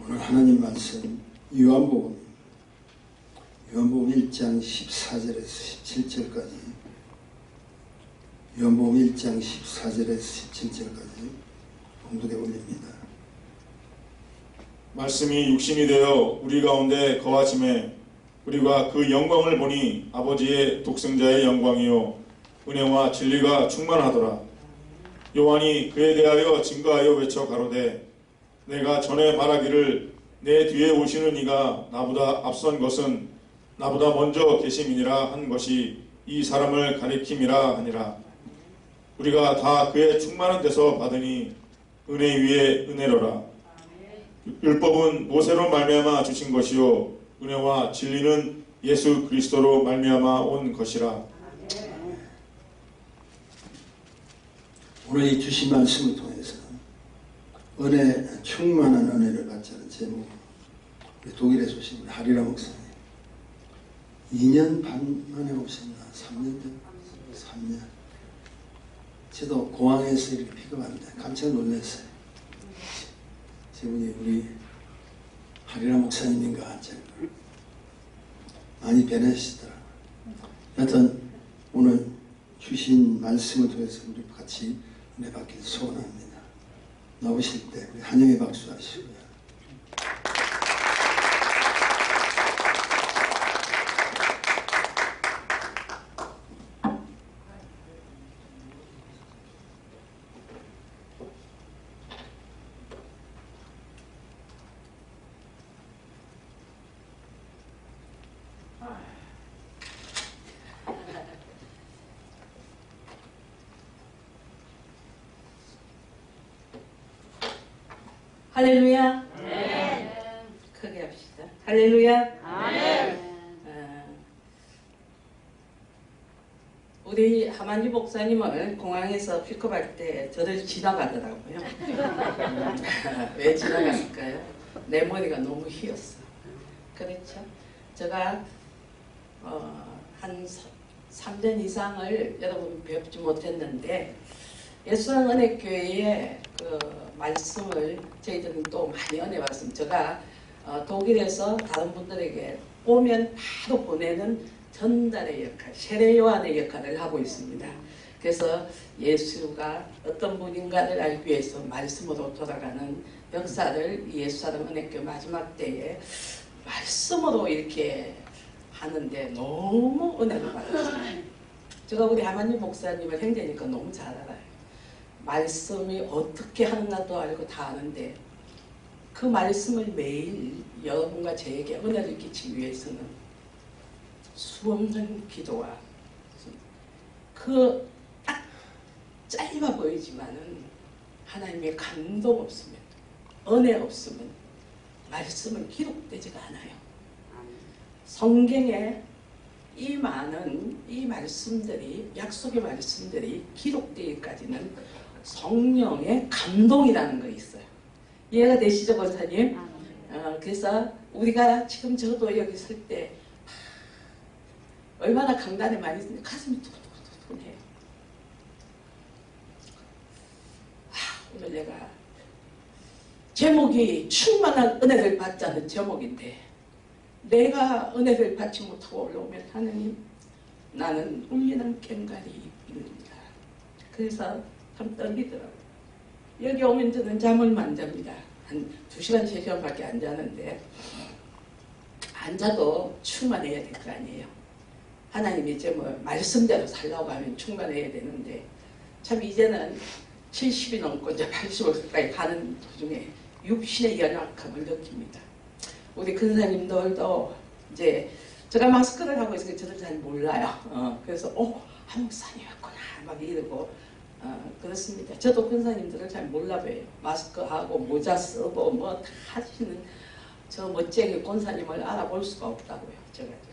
오늘 하나님 말씀 요한복음 1장 14절에서 17절까지 요한복음 1장 14절에서 17절까지 봉독해 올립니다. 말씀이 육신이 되어 우리 가운데 거하심에 우리가 그 영광을 보니 아버지의 독생자의 영광이요 은혜와 진리가 충만하더라. 요한이 그에 대하여 증거하여 외쳐 가로되 내가 전에 말하기를 내 뒤에 오시는 이가 나보다 앞선 것은 나보다 먼저 계심이니라 한 것이 이 사람을 가리킴이라 하니라. 우리가 다 그의 충만한 데서 받으니 은혜 위에 은혜로라. 율법은 모세로 말미암아 주신 것이요 은혜와 진리는 예수 그리스도로 말미암아 온 것이라. 오늘 이 주신 말씀을 통해서 충만한 은혜를 받자는 제목, 독일에서 오신 하리라 목사님 2년 반 만에 오셨나? 3년 전? 3년. 저도 공항에서 이렇게 픽업하는데 깜짝 놀랐어요. 저분이 우리 하리라 목사님인가? 많이 변하시더라고요. 여하튼 오늘 주신 말씀을 통해서 우리 같이 은혜 받길 소원합니다. 나오실 때 우리 환영의 박수 하시고요. 할렐루야. 아멘. 크게 합시다. 할렐루야. 아멘. 우리 하만지 목사님을 공항에서 픽업할 때 저를 지나가더라고요. 왜 지나갔을까요? 내 머리가 너무 휘었어. 그렇죠? 제가 한 3년 이상을 여러분 뵙지 못했는데 예수왕 은혜교회의 그 말씀을 저희들은 또 많이 은혜 받습니다. 제가 독일에서 다른 분들에게 오면 바로 보내는 전달의 역할, 세례 요한의 역할을 하고 있습니다. 그래서 예수가 어떤 분인가를 알기 위해서 말씀으로 돌아가는 역사를 예수사랑 은혜교회 마지막 때에 말씀으로 이렇게 하는데 너무 은혜를 받았어요. 제가 우리 하만님 목사님을 형제니까 너무 잘 알아요. 말씀이 어떻게 하는가도 알고 다 아는데 그 말씀을 매일 여러분과 저에게 은혜를 끼치기 위해서는 수없는 기도와 그 딱 짧아 보이지만은 하나님의 감동 없으면 은혜 없으면 말씀은 기록되지가 않아요. 성경에 이 많은 이 말씀들이 약속의 말씀들이 기록되기까지는 성령의 감동이라는 거 있어요. 이해가 되시죠, 권사님? 그래서 우리가 지금 저도 여기 설 때 얼마나 강단에 많이 있는데 가슴이 두근두근해요. 오늘 내가 제목이 충만한 은혜를 받자는 제목인데 내가 은혜를 받지 못하고 올라오면 하느님 나는 울리는 꽹과리입니다. 그래서 참 떨리더라고요. 여기 오면 저는 잠을 안 잡니다. 한 2시간, 3시간밖에 안 자는데 앉아도 충만해야 될 거 아니에요. 하나님이 이제 뭐 말씀대로 살라고 하면 충만해야 되는데 참 이제는 70이 넘고 이제 80을 가까이 가는 도중에 육신의 연약함을 느낍니다. 우리 근사님들도 이제 제가 마스크를 하고 있으니까 저들 잘 몰라요. 그래서 한 목사님이었구나 막 이러고 그렇습니다. 저도 근사님들을 잘 몰라봐요. 마스크하고 모자 쓰고 뭐 다 하시는 저 멋쟁이 권사님을 알아볼 수가 없다고요. 제가 지금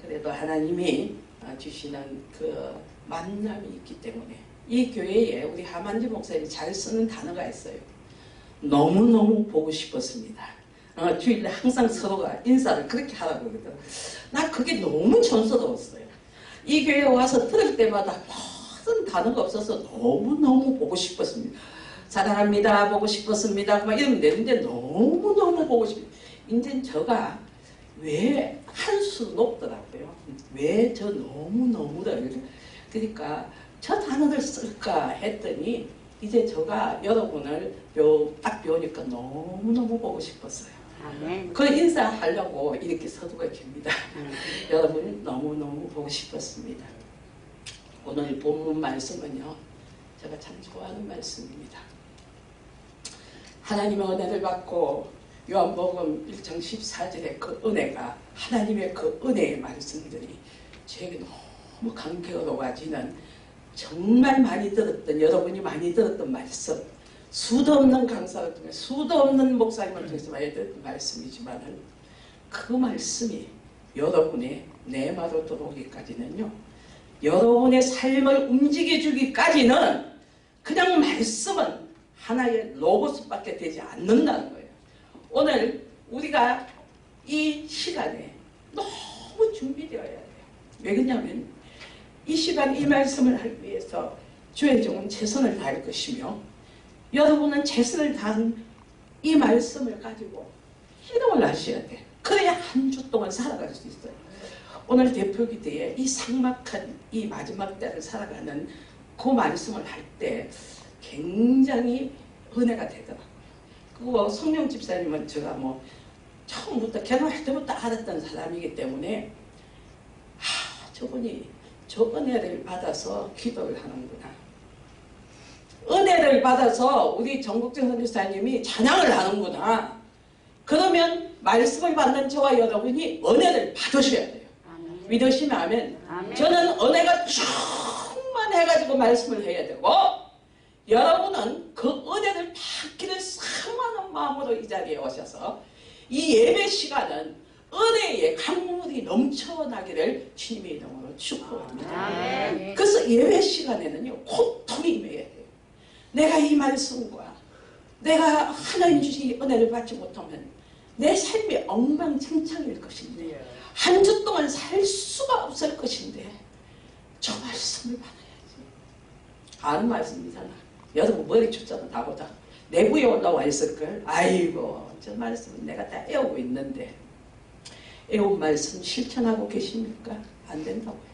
그래도 하나님이 주시는 그 만남이 있기 때문에 이 교회에 우리 하만지 목사님이 잘 쓰는 단어가 있어요. 너무너무 보고 싶었습니다. 주일날 항상 서로가 인사를 그렇게 하라고 그러더라고요. 나 그게 너무 촌스러웠어요. 이 교회에 와서 들을 때마다 모든 단어가 없어서 너무너무 보고 싶었습니다. 사랑합니다. 보고 싶었습니다. 막 이러면 되는데 너무너무 보고 싶어요. 이제 저가 왜 한 수 높더라고요. 왜 저 너무너무다. 그러니까 저 단어를 쓸까 했더니 이제 저가 여러분을 딱 배우니까 너무너무 보고 싶었어요. 아멘. 그 인사하려고 이렇게 서두가 깁니다. 여러분 너무너무 보고 싶었습니다. 오늘 본문 말씀은요. 제가 참 좋아하는 말씀입니다. 하나님의 은혜를 받고 요한복음 1장 14절의 그 은혜가 하나님의 그 은혜의 말씀들이 저에게 너무 감격으로와지는 정말 많이 들었던 여러분이 많이 들었던 말씀 수도 없는 강사를 통해 수도 없는 목사님을 통해서 많이 들었던 말씀이지만은 그 말씀이 여러분의 내마로 들어오기까지는요 여러분의 삶을 움직여주기까지는 그냥 말씀은 하나의 로고스밖에 되지 않는다는 거예요. 오늘 우리가 이 시간에 너무 준비되어야 돼요. 왜 그러냐면 이 시간 이 말씀을 하기 위해서 주의종은 최선을 다할 것이며 여러분은 최선을 다한 이 말씀을 가지고 기도를 하셔야 돼. 그래야 한 주 동안 살아갈 수 있어요. 오늘 대표기도에 이 삭막한 이 마지막 때를 살아가는 그 말씀을 할 때 굉장히 은혜가 되더라고요. 그리고 성령 집사님은 제가 뭐 처음부터 결혼할 때부터 알았던 사람이기 때문에 저분이 저 은혜를 받아서 기도를 하는구나. 은혜를 받아서 우리 정국정 선교사님이 찬양을 하는구나. 그러면 말씀을 받는 저와 여러분이 은혜를 받으셔야 돼요. 아멘. 믿으시면 아멘. 아멘. 저는 은혜가 충만해가지고 말씀을 해야 되고 여러분은 그 은혜를 받기를 사모하는 마음으로 이 자리에 오셔서 이 예배 시간은 은혜의 강물이 넘쳐나기를 주님의 이름으로 축복합니다. 아멘. 그래서 예배 시간에는요 고통이 임해야 돼요. 내가 이 말씀과 내가 하나님 주신 은혜를 받지 못하면 내 삶이 엉망진창일 것인데 한 주 동안 살 수가 없을 것인데 저 말씀을 받아야지. 아는 말씀이잖아. 여러분 머리 숫자도 나보다 내부에 올라와 있을걸. 아이고 저 말씀은 내가 다 애우고 있는데 애운 말씀 실천하고 계십니까? 안 된다고요.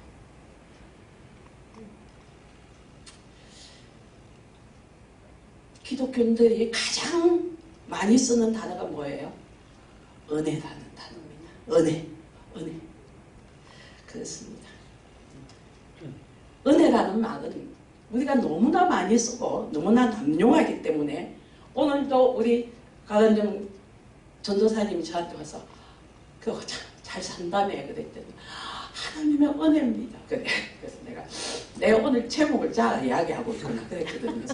기독교인들이 가장 많이 쓰는 단어가 뭐예요? 은혜라는 단어입니다. 은혜. 그렇습니다. 은혜라는 말은 우리가 너무나 많이 쓰고 너무나 남용하기 때문에 오늘도 우리 가은정 전도사님이 저한테 와서 그거 잘 산다며 그랬더니 하나님의 은혜입니다. 그래. 그래서 내가 오늘 제목을 잘 이야기하고 있구나 그랬거든요.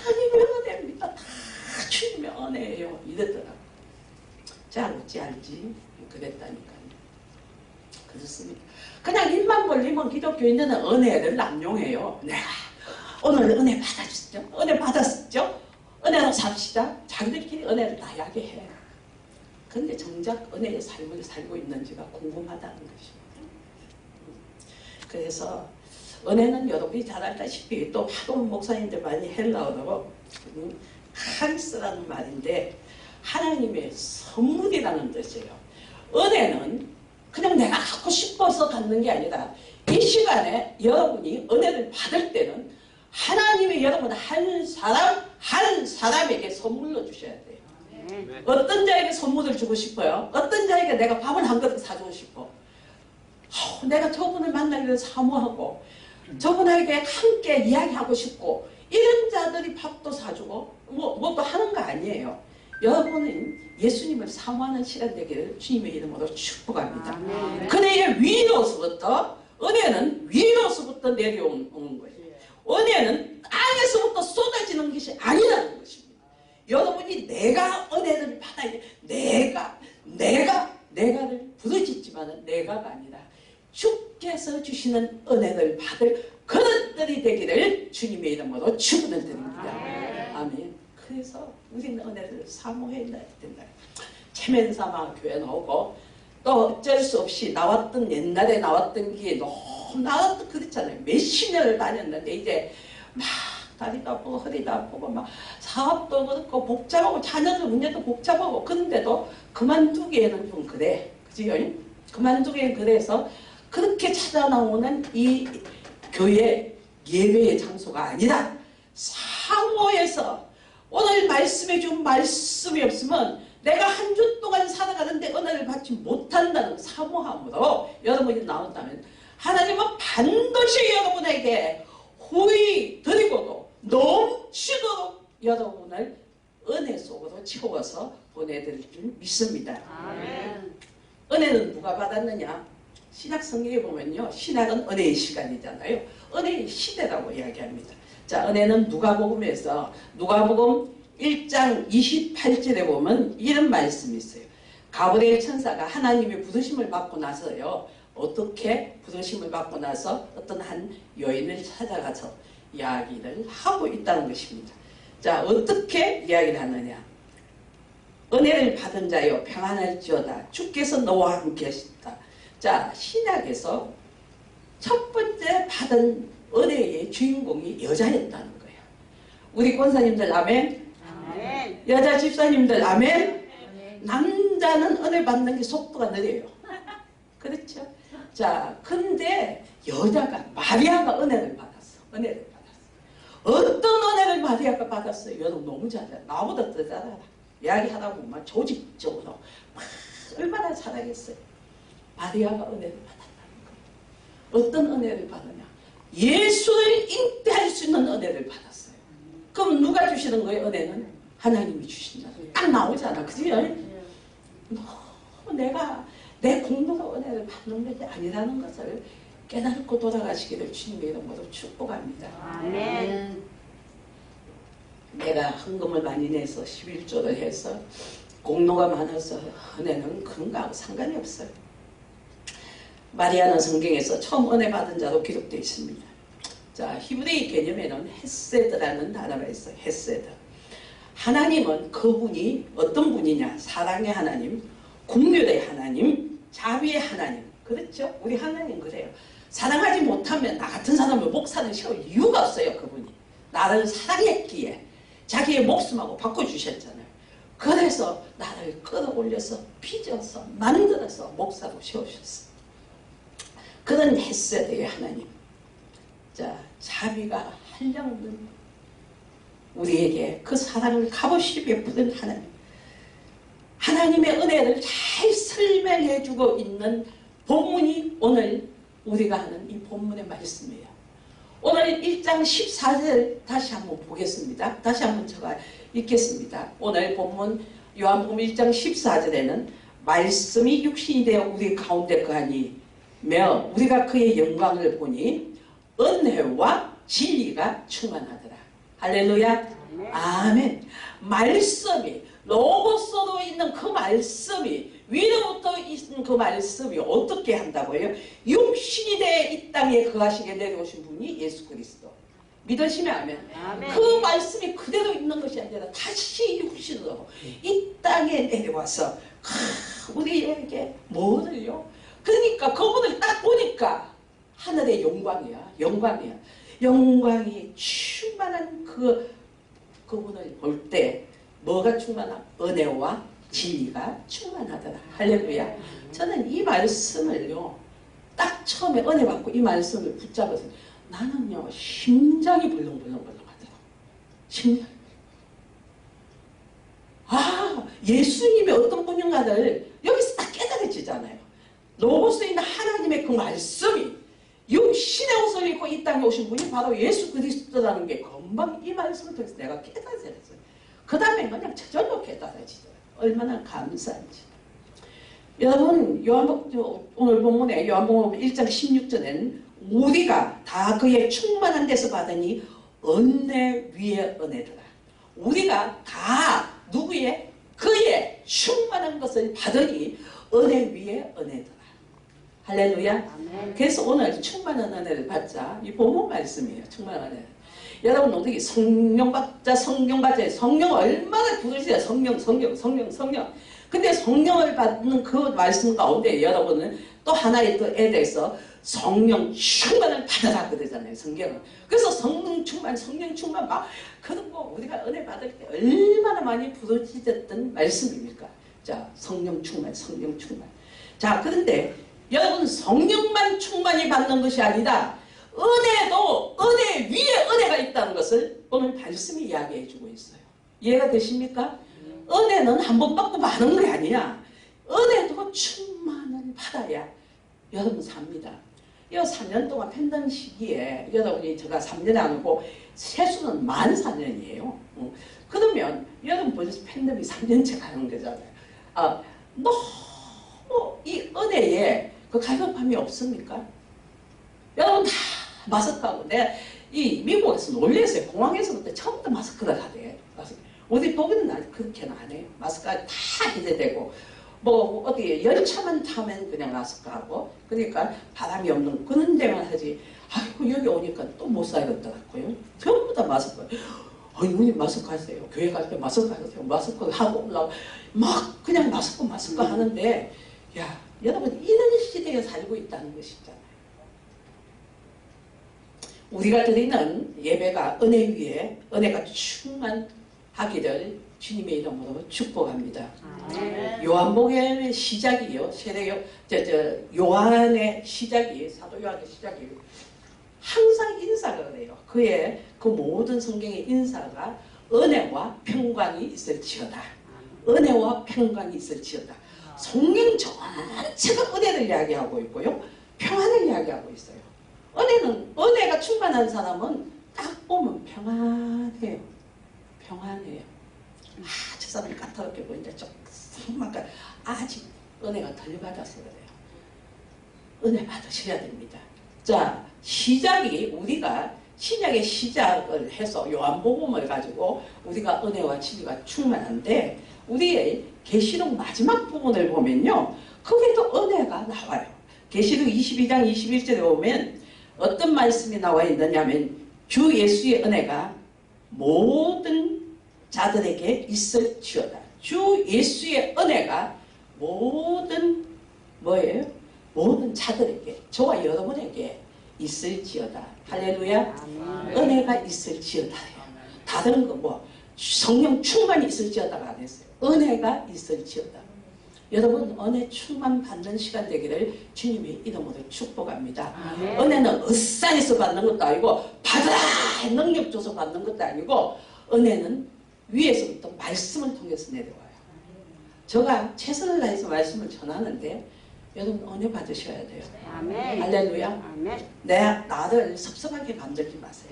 하나님의 은혜입니다. 다 주님의 은혜예요. 이랬더라고. 잘 어찌 알지? 그랬다니까요. 그렇습니다. 그냥 입만 벌리면 기독교인들은 은혜를 남용해요. 내가 오늘 은혜 받았죠? 은혜 받았죠? 은혜로 삽시다. 자기들끼리 은혜를 다 이야기해. 근데 정작 은혜의 삶을 살고 있는지가 궁금하다는 것입니다. 그래서 은혜는 여러분이 잘 알다시피 또 하도 목사님들 많이 헬라어로 카리스라는 말인데 하나님의 선물이라는 뜻이에요. 은혜는 그냥 내가 갖고 싶어서 갖는 게 아니라 이 시간에 여러분이 은혜를 받을 때는 하나님이 여러분 한 사람에게 선물로 주셔야 돼요. 어떤 자에게 선물을 주고 싶어요? 어떤 자에게 내가 밥을 한 그릇 사주고 싶어? 내가 저분을 만나기를 사모하고 저분에게 함께 이야기하고 싶고 이런 자들이 밥도 사주고 뭐 또 하는 거 아니에요. 여러분은 예수님을 사모하는 시간 되기를 주님의 이름으로 축복합니다. 아멘. 그대의 위로서부터 은혜는 위로서부터 내려오는 거예요. 은혜는 땅에서부터 쏟아지는 것이 아니라는 것입니다. 여러분이 내가 은혜를 받아야 돼. 내가를 부르짖지만은 내가가 아니라 주께서 주시는 은혜를 받을 그릇들이 되기를 주님의 이름으로 축원을 드립니다. 아멘. 그래서 우리는 은혜를 사모해야 된다. 체면삼아 교회 나오고 또 어쩔 수 없이 옛날에 나왔던 게 너무 나왔던 그랬잖아요. 몇십 년을 다녔는데 이제 막 다리도 아프고 허리도 아프고 막 사업도 그렇고 복잡하고 자녀들 문제도 복잡하고 그런데도 그만두기에는 좀 그래. 그지요? 그만두기엔 그래서 그렇게 찾아 나오는 이 교회 예배의 장소가 아니라 사모에서 오늘 말씀해 준 말씀이 없으면 내가 한 주 동안 살아가는데 은혜를 받지 못한다는 사모함으로 여러분이 나온다면 하나님은 반드시 여러분에게 후히 드리고도 넘치도록 여러분을 은혜 속으로 채워서 보내드릴 줄 믿습니다. 아멘. 은혜는 누가 받았느냐? 신약 성경에 보면요. 신약은 은혜의 시간이잖아요. 은혜의 시대라고 이야기합니다. 자, 은혜는 누가복음에서 누가복음 1장 28절에 보면 이런 말씀이 있어요. 가브리엘 천사가 하나님의 부르심을 받고 나서요. 어떻게 부르심을 받고 나서 어떤 한 여인을 찾아가서 이야기를 하고 있다는 것입니다. 자, 어떻게 이야기를 하느냐? 은혜를 받은 자여 평안할지어다. 주께서 너와 함께 하시다. 자, 신약에서 첫 번째 받은 은혜의 주인공이 여자였다는 거예요. 우리 권사님들 아멘. 아멘. 여자 집사님들 아멘. 아멘. 남자는 은혜 받는 게 속도가 느려요. 그렇죠? 자, 근데 여자가 마리아가 은혜를 받았어. 은혜를 받았어. 어떤 은혜를 마리아가 받았어요? 여러분 너무 잘 알아. 나보다 더 잘 알아. 이야기하다 보면 조직적으로 막 얼마나 잘하겠어요. 마리아가 은혜를 받았다는 거예요. 어떤 은혜를 받느냐? 예수를 잉태할 수 있는 은혜를 받았어요. 그럼 누가 주시는 거예요? 은혜는 하나님이 주신다. 딱 나오잖아. 그죠? 내가 내 공로로 은혜를 받는 것이 아니라는 것을 깨닫고 돌아가시기를 주님의 이름으로 축복합니다. 아멘. 내가 헌금을 많이 내서 11조를 해서 공로가 많아서 은혜는 그런 거하고 상관이 없어요. 마리아는 성경에서 처음 은혜 받은 자로 기록되어 있습니다. 자, 히브리 개념에는 헤세드라는 단어가 있어요. 헤세드. 하나님은 그분이 어떤 분이냐? 사랑의 하나님, 긍휼의 하나님, 자비의 하나님. 그렇죠? 우리 하나님 그래요. 사랑하지 못하면 나 같은 사람을 목사를 세울 이유가 없어요. 그분이. 나를 사랑했기에 자기의 목숨하고 바꿔주셨잖아요. 그래서 나를 끌어올려서 빚어서 만들어서 목사로 세우셨어. 그런 헤세드의 하나님. 자, 자비가 한량없는 우리에게 그 사랑을 값없이 베푸는 하나님. 하나님의 은혜를 잘 설명해주고 있는 본문이 오늘 우리가 하는 이 본문의 말씀이에요. 오늘 1장 14절 다시 한번 보겠습니다. 다시 한번 제가 읽겠습니다. 오늘 본문 요한복음 1장 14절에는 말씀이 육신이 되어 우리 가운데 거하니며 우리가 그의 영광을 보니 은혜와 진리가 충만하더라. 할렐루야. 아멘. 말씀이 로고스로 있는 그 말씀이 위로부터 있는 그 말씀이 어떻게 한다고요? 육신이 되어 이 땅에 거하시게 내려오신 분이 예수 그리스도. 믿으시면 아멘. 아멘. 그 말씀이 그대로 있는 것이 아니라 다시 육신으로 이 땅에 내려와서 우리에게 뭐를요? 그러니까 그분을 딱 보니까 하늘의 영광이야. 영광이야. 영광이 충만한 그분을 볼 때 뭐가 충만한? 은혜와 진리가 충만하더라. 할렐루야. 저는 이 말씀을요, 딱 처음에 은혜 받고 이 말씀을 붙잡아서 나는요, 심장이 벌렁벌렁벌렁하더라. 심장이. 아, 예수님이 어떤 분인가를 여기서 딱 깨달아지잖아요. 로고스에 있는 하나님의 그 말씀이 육신의 옷을 입고 이 땅에 오신 분이 바로 예수 그리스도라는 게 금방 이 말씀을 통해서 내가 깨달아졌어요. 그 다음에 그냥 저절로 깨달아지더라고요. 얼마나 감사한지. 여러분, 오늘 본문에 요한복음 1장 16절에는 우리가 다 그의 충만한 데서 받으니 은혜 위에 은혜더라. 우리가 다 누구의? 그의 충만한 것을 받으니 은혜 위에 은혜더라. 할렐루야. 아멘. 그래서 오늘 충만한 은혜를 받자. 이 본문 말씀이에요. 충만한 은혜. 여러분 어떻게 성령 받자, 성령 받자. 성령 얼마나 부르시죠? 성령. 근데 성령을 받는 그 말씀 가운데 여러분은 또 하나의 또 애대해서 성령 충만을 받아라 그러잖아요, 성경은. 그래서 성령 충만 막 그런 거 우리가 은혜 받을 때 얼마나 많이 부르짖었던 말씀입니까? 자, 성령 충만. 자, 그런데 여러분 성령만 충만히 받는 것이 아니라 은혜도 은혜 위에 은혜가 있다는 것을 오늘 말씀이 이야기해 주고 있어요. 이해가 되십니까? 은혜는 한 번 받고 마는 게 아니야. 은혜도 충만을 받아야 여러분 삽니다. 이 3년 동안 팬데믹 시기에 여러분이 제가 3년이 아니고 세수는 만 4년이에요. 그러면 여러분 벌써 팬데믹 3년째 가는 거잖아요. 너무 이 은혜에 그 갈급함이 없습니까? 여러분 다 마스크하고 내가 이 미국에서 놀랬어요. 공항에서부터 처음부터 마스크를 하대. 어디 독일은 아직 그렇게는 안 해요. 마스크가 다 해제되고 뭐 어디 열차만 타면 그냥 마스크하고 그러니까 바람이 없는 그런 데만 하지. 아이고 여기 오니까 또 못 살겠더라고요. 전부 다 마스크. 이분이 마스크 하세요. 교회 갈 때 마스크 하세요. 마스크 하고 올라오고 막 그냥 마스크 하는데 야 여러분 이런 시대에 살고 있다는 것이잖아요. 우리가 드리는 예배가 은혜 위에 은혜가 충만하기를 주님의 이름으로 축복합니다. 요한복음의 시작이요. 요한의 시작이 사도 요한의 시작이 항상 인사가 그래요. 그의 그 모든 성경의 인사가 은혜와 평강이 있을지어다. 은혜와 평강이 있을지어다. 성경 전체가 은혜를 이야기하고 있고요. 평안을 이야기하고 있어요. 은혜가 충만한 사람은 딱 보면 평안해요. 저 사람이 까다롭게 보이는데 정말 아직 은혜가 덜 받아서 그래요. 은혜 받으셔야 됩니다. 자, 시작이 우리가 신약의 시작을 해서 요한복음을 가지고 우리가 은혜와 진리가 충만한데 우리의 계시록 마지막 부분을 보면요. 거기도 은혜가 나와요. 계시록 22장 21절에 보면 어떤 말씀이 나와 있느냐면 주 예수의 은혜가 모든 자들에게 있을지어다. 주 예수의 은혜가 모든 모든 자들에게 저와 여러분에게 있을지어다. 할렐루야. 은혜가 있을지어다. 다른 거 성령 충만이 있을지어다가 안 했어요. 은혜가 있을지어다. 여러분 은혜 충만 받는 시간 되기를 주님의 이름으로 축복합니다. 은혜는 으쌰해서 받는 것도 아니고 받으라 능력 줘서 받는 것도 아니고 은혜는 위에서부터 말씀을 통해서 내려와요. 제가 최선을 다해서 말씀을 전하는데 여러분 은혜 받으셔야 돼요. 할렐루야. 나를 섭섭하게 만들지 마세요.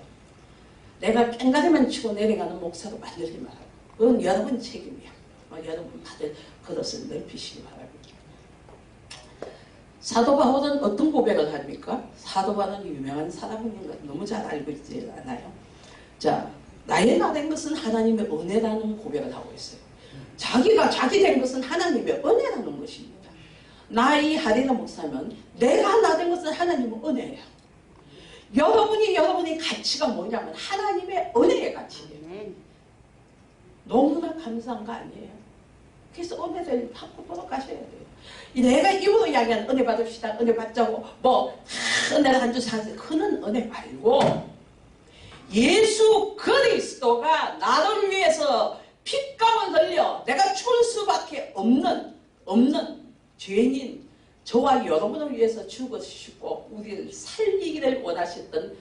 내가 깽가리만 치고 내려가는 목사로 만들지 말아요. 그건 여러분 책임이야. 여러분 받을 그릇을 넓히시기 바랍니다. 사도 바울은 어떤 고백을 합니까? 사도 바울은 유명한 사람인 걸 너무 잘 알고 있지 않아요? 자, 나의 나 된 것은 하나님의 은혜라는 고백을 하고 있어요. 자기가 자기 된 것은 하나님의 은혜라는 것입니다. 나의 하리나 목사면 내가 나 된 것은 하나님의 은혜예요. 여러분의 가치가 뭐냐면 하나님의 은혜의 가치예요. 너무나 감사한 거 아니에요. 그래서 은혜를 받고 돌아가셔야 돼요. 내가 입으로 이야기하는 은혜 받읍시다. 은혜 받자고 은혜를 한 주 사세요. 그는 은혜 말고 예수 그리스도가 나를 위해서 핏감을 흘려 내가 죽을 수밖에 없는 죄인인 저와 여러분을 위해서 죽으시고 우리를 살리기를 원하셨던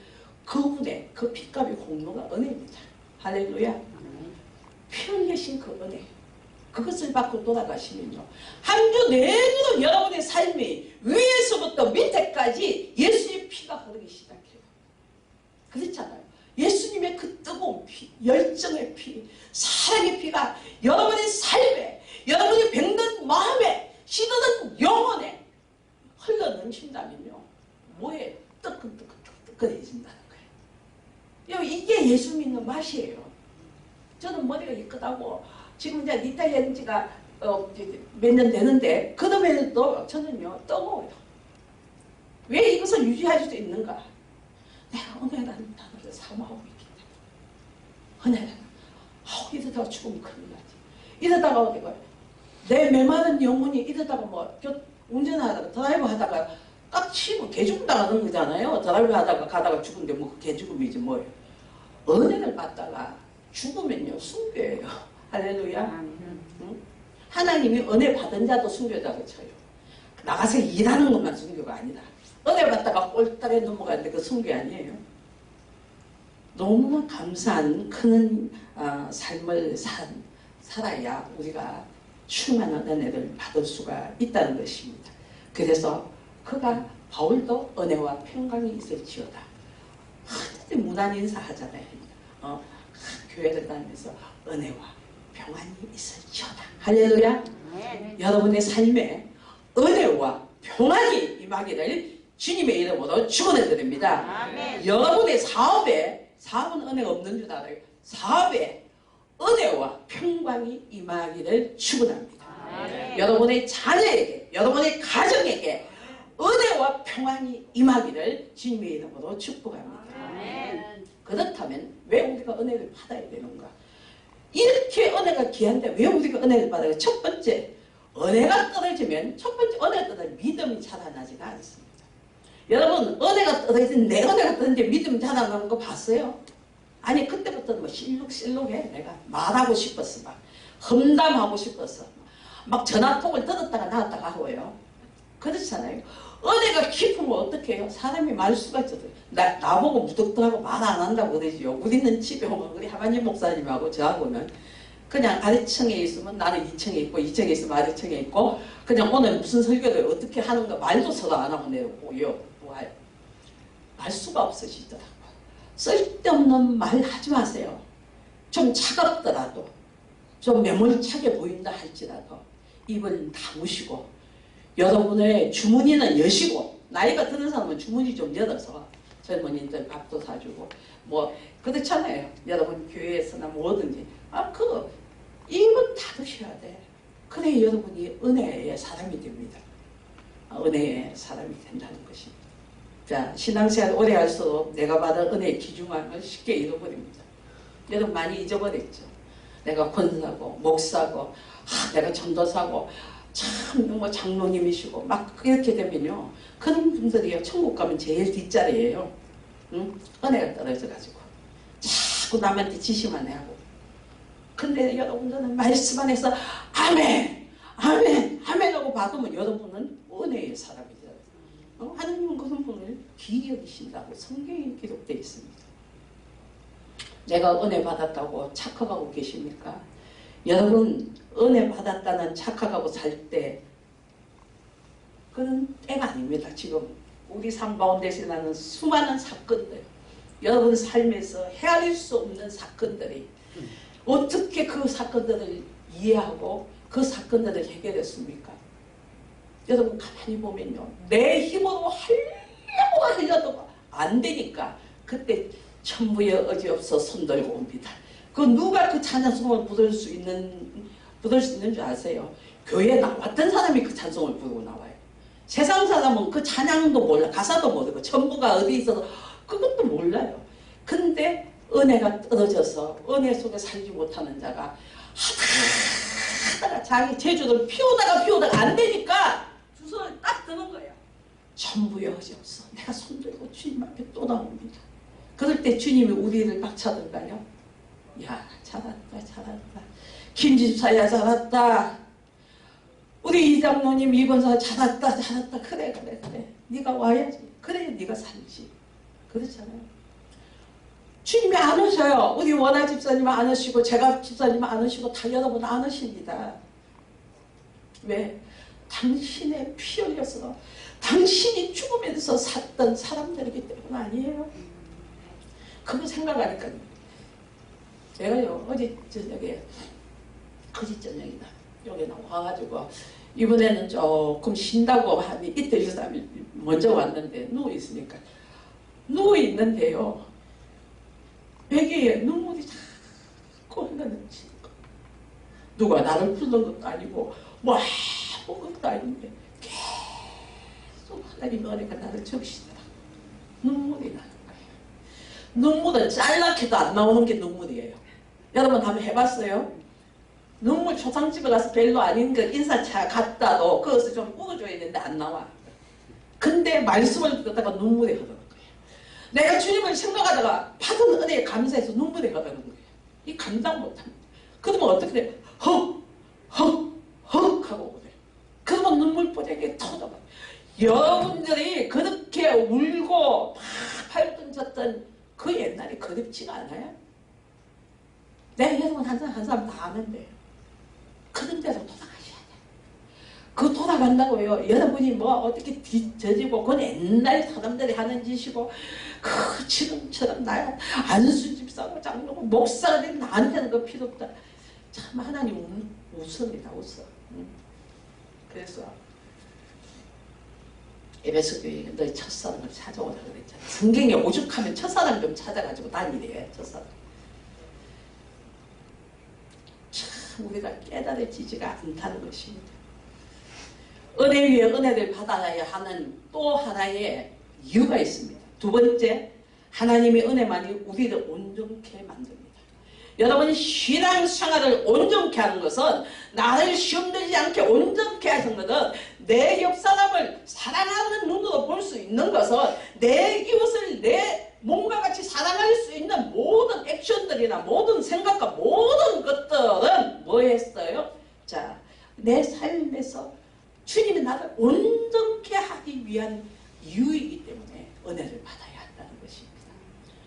그분의 그 핏값의 공로가 은혜입니다. 할렐루야. 편히 계신 그 은혜 그것을 받고 돌아가시면요 한 주 내내로 여러분의 삶이 위에서부터 밑에까지 예수의 피가 흐르기 시작해요. 그렇잖아요. 예수님의 그 뜨거운 피, 열정의 피, 사랑의 피가 여러분의 삶에 여러분의 병든 마음에 시드는 영혼에 흘러넘친다면요 뭐에 뜨끈뜨끈해진다는 거예요. 이게 예수 믿는 맛이에요. 저는 머리가 이끌하고 지금 이제 리타이어 한 지가 몇 년 되는데 그럼에도 저는요 뜨거워요. 왜 이것을 유지할 수 있는가? 내가 은혜라는 단어를 사모하고 있기 때문에 은혜라는 이러다가 죽으면 큰일 나지. 이러다가 어디가 내 메마른 영혼이 이러다가 운전하다가 드라이브 하다가 깍치고 개죽음 당하는 거잖아요. 드라이브 하다가 가다가 죽은데 뭐 개죽음이지 뭐예요. 은혜를 받다가 죽으면요 순교예요. 할렐루야. 응? 하나님이 은혜 받은 자도 순교자고 쳐요. 나가서 일하는 것만 순교가 아니다. 은혜 받다가 꼴딱에 넘어가는데 그 순교 아니에요. 너무 감사한 큰 삶을 살아야 우리가 충만한 은혜를 받을 수가 있다는 것입니다. 그래서 그가 바울도 은혜와 평강이 있을지어다. 하늘에 무난 인사하잖아요. 교회를 다니면서 은혜와 평안이 있을지어다. 할렐루야. 여러분의 삶에 은혜와 평안이 임하기를 주님의 이름으로 축원해 드립니다. 여러분의 사업은 은혜가 없는 줄 알아요. 사업에 은혜와 평강이 임하기를 축원합니다. 여러분의 자녀에게, 여러분의 가정에게 은혜와 평안이 임하기를 주님의 이름으로 축복합니다. 그렇다면 왜 우리가 은혜를 받아야 되는가? 이렇게 은혜가 귀한데 왜 우리가 은혜를 받아요? 첫 번째, 은혜가 떨어지면 은혜가 떨어지면 믿음이 자라나지가 않습니다. 여러분, 은혜가 떨어진 내 은혜가 떨어지는데 믿음이 자라나는 거 봤어요? 아니, 그때부터는 뭐 실룩실룩해. 내가 말하고 싶었어. 막 험담하고 싶었어. 막 전화통을 들었다가 나왔다가 하고요. 그렇잖아요. 은혜가 깊으면 어떻게 해요? 사람이 말수가 있어요. 나보고 무덕덕하고 말 안 한다고 그러지요. 우리는 집에 오면 우리 하반님 목사님하고 저하고는 그냥 아래층에 있으면 나는 2층에 있고 2층에 있으면 아래층에 있고 그냥 오늘 무슨 설교를 어떻게 하는가 말도 서로 안 하고 내고요. 말 수가 없으시더라고요. 쓸데없는 말 하지 마세요. 좀 차갑더라도 좀 매몰차게 보인다 할지라도 입을 다무시고 여러분의 주머니는 여시고 나이가 드는 사람은 주머니 좀 열어서 젊은이들 밥도 사주고 뭐 그렇잖아요. 여러분 교회에서나 뭐든지 입은 닫으셔야 돼. 그래 여러분이 은혜의 사람이 됩니다. 은혜의 사람이 된다는 것입니다. 자, 신앙생활 오래 할수록 내가 받은 은혜의 귀중함을 쉽게 잃어버립니다. 여러분 많이 잊어버렸죠. 내가 권사고 목사고 내가 전도사고 참 뭐 장로님이시고 막 그렇게 되면요. 그런 분들이요. 천국 가면 제일 뒷자리예요. 응? 은혜가 떨어져가지고 자꾸 남한테 지시만 하고. 근데 여러분들은 말씀 안에서 아멘 아멘 아멘 하고 받으면 여러분은 은혜의 사람이죠. 하나님은 그런 분을 귀히 여기신다고 성경에 기록되어 있습니다. 내가 은혜 받았다고 착각하고 계십니까? 여러분 은혜 받았다는 착각하고 살 때 그건 때가 아닙니다. 지금 우리 삶 가운데서 나는 수많은 사건들 여러분 삶에서 헤아릴 수 없는 사건들이 어떻게 그 사건들을 이해하고 그 사건들을 해결했습니까? 여러분 가만히 보면요. 내 힘으로 하려고 안 되니까 그때 천부의 의지 없어 손들고 옵니다. 그 누가 그 찬양송을 부를 수 있는 줄 아세요? 교회에 나왔던 사람이 그 찬송을 부르고 나와요. 세상 사람은 그 찬양도 몰라, 가사도 모르고 천부가 어디 있어서 그것도 몰라요. 근데 은혜가 떨어져서 은혜 속에 살지 못하는 자가 하다가 자기 재주를 피우다가 안 되니까 주소를 딱 드는 거예요. 천부의 의지 없어. 내가 손들고 주님 앞에 또 나옵니다. 그럴 때 주님이 우리를 박차들까요? 야, 잘했다. 김집사야 잘했다. 우리 이장로님 이권사 잘했다. 그래. 네가 와야지. 그래야 네가 살지. 그렇잖아요. 주님이 안 오셔요. 우리 원아 집사님 안 오시고 제가 집사님 안 오시고 다 여러분 안 오십니다. 왜? 당신의 피 흘려서 당신이 죽으면서 샀던 사람들이기 때문 아니에요. 그거 생각하니까 내가요 어제 저녁에 거짓 저녁이다 여기 와가지고 이번에는 조금 쉰다고 하니 이틀 이 사람이 먼저 왔는데 누워있으니까 누워있는데요 베개에 눈물이 자꾸 흘러넘치는 거. 누가 나를 부른 것도 아니고 뭐 아무것도 아닌데 계속 하나님 은혜가 나를 적시더라. 눈물이 나는 거예요. 눈물은 짤락해도 안 나오는 게 눈물이에요. 여러분 한번 해봤어요? 눈물 초상집에 가서 별로 아닌 거 인사차 갖다도 그것을 좀 부어줘야 되는데 안 나와. 근데 말씀을 듣다가 눈물이 흐르는 거예요. 내가 주님을 생각하다가 받은 은혜에 감사해서 눈물이 흐르는 거예요. 이 감당 못합니다. 그러면 어떻게 돼요? 헉 하고 그래요. 그러면 눈물보자기에 터져버려요. 여러분들이 그렇게 울고 막 팔던 졌던 그 옛날이 그립지가 않아요? 내가 여러분 한 사람 다 아면 돼요. 그런 데로 돌아가셔야 돼요. 그 돌아간다고요. 여러분이 뭐 어떻게 뒤처지고 그건 옛날 사람들이 하는 짓이고 그 지금처럼 나요 안수 집사고 장로고 목사가 된 나한테는 그 필요 없다. 참 하나님 웃습니다. 웃어. 그래서 에베소 교회 너희 첫사랑을 찾아오라 그랬잖아. 성경에 오죽하면 첫사랑 좀 찾아가지고 다니래. 첫사랑. 참 우리가 깨달아지지가 않다는 것입니다. 은혜 위에 은혜를 받아야 하는 또 하나의 이유가 있습니다. 두 번째, 하나님의 은혜만이 우리를 온전케 만듭니다. 여러분 신앙생활을 온전케 하는 것은 나를 시험되지 않게 온전케 하는 것은 내 옆사람을 사랑하는 눈으로 볼 수 있는 것은 내 이웃을 내 몸과 같이 사랑할 수 있는 모든 액션들이나 모든 생각과 모든 것들은 뭐 했어요? 자, 내 삶에서 주님이 나를 온전케 하기 위한 이유이기 때문에 은혜를 받아야 한다는 것입니다.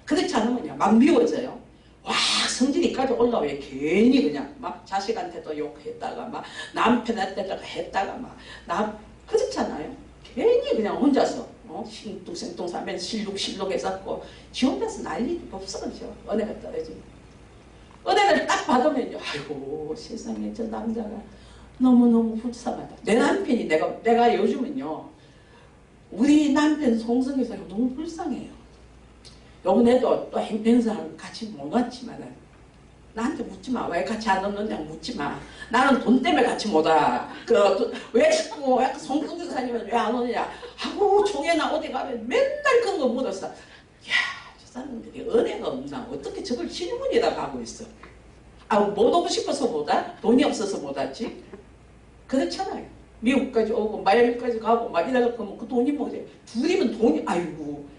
그렇지 않으면요 막 미워져요. 와 성질이까지 올라와요. 괜히 그냥 막 자식한테도 욕했다가 막 남편한테도 했다가 막 그렇잖아요. 괜히 그냥 혼자서 싱뚱생뚱하면 실룩실룩 해갖고 지 혼자서 난리 없어. 그렇죠. 은혜가 떨어지면 은혜를 딱 받으면요 아이고 세상에 저 남자가 너무너무 불쌍하다. 내 남편이 내가 요즘은요 우리 남편 송성에서 너무 불쌍해요. 요번에도 또 행사를 같이 못 왔지만은 나한테 묻지 마. 왜 같이 안 왔느냐 묻지 마. 나는 돈 때문에 같이 못 와. 왜 자꾸 송성주 사님은 왜 안 오느냐 하고 종회나 어디 가면 맨날 그런 거 묻었어. 야, 저 사람들이 은혜가 없나? 어떻게 저걸 질문이라고 하고 있어? 못 오고 싶어서 못 와? 돈이 없어서 못 왔지? 그렇잖아요. 미국까지 오고 마이애미까지 가고 막 이러다 보면 그 돈이 뭐지? 둘이면 돈이 아이고.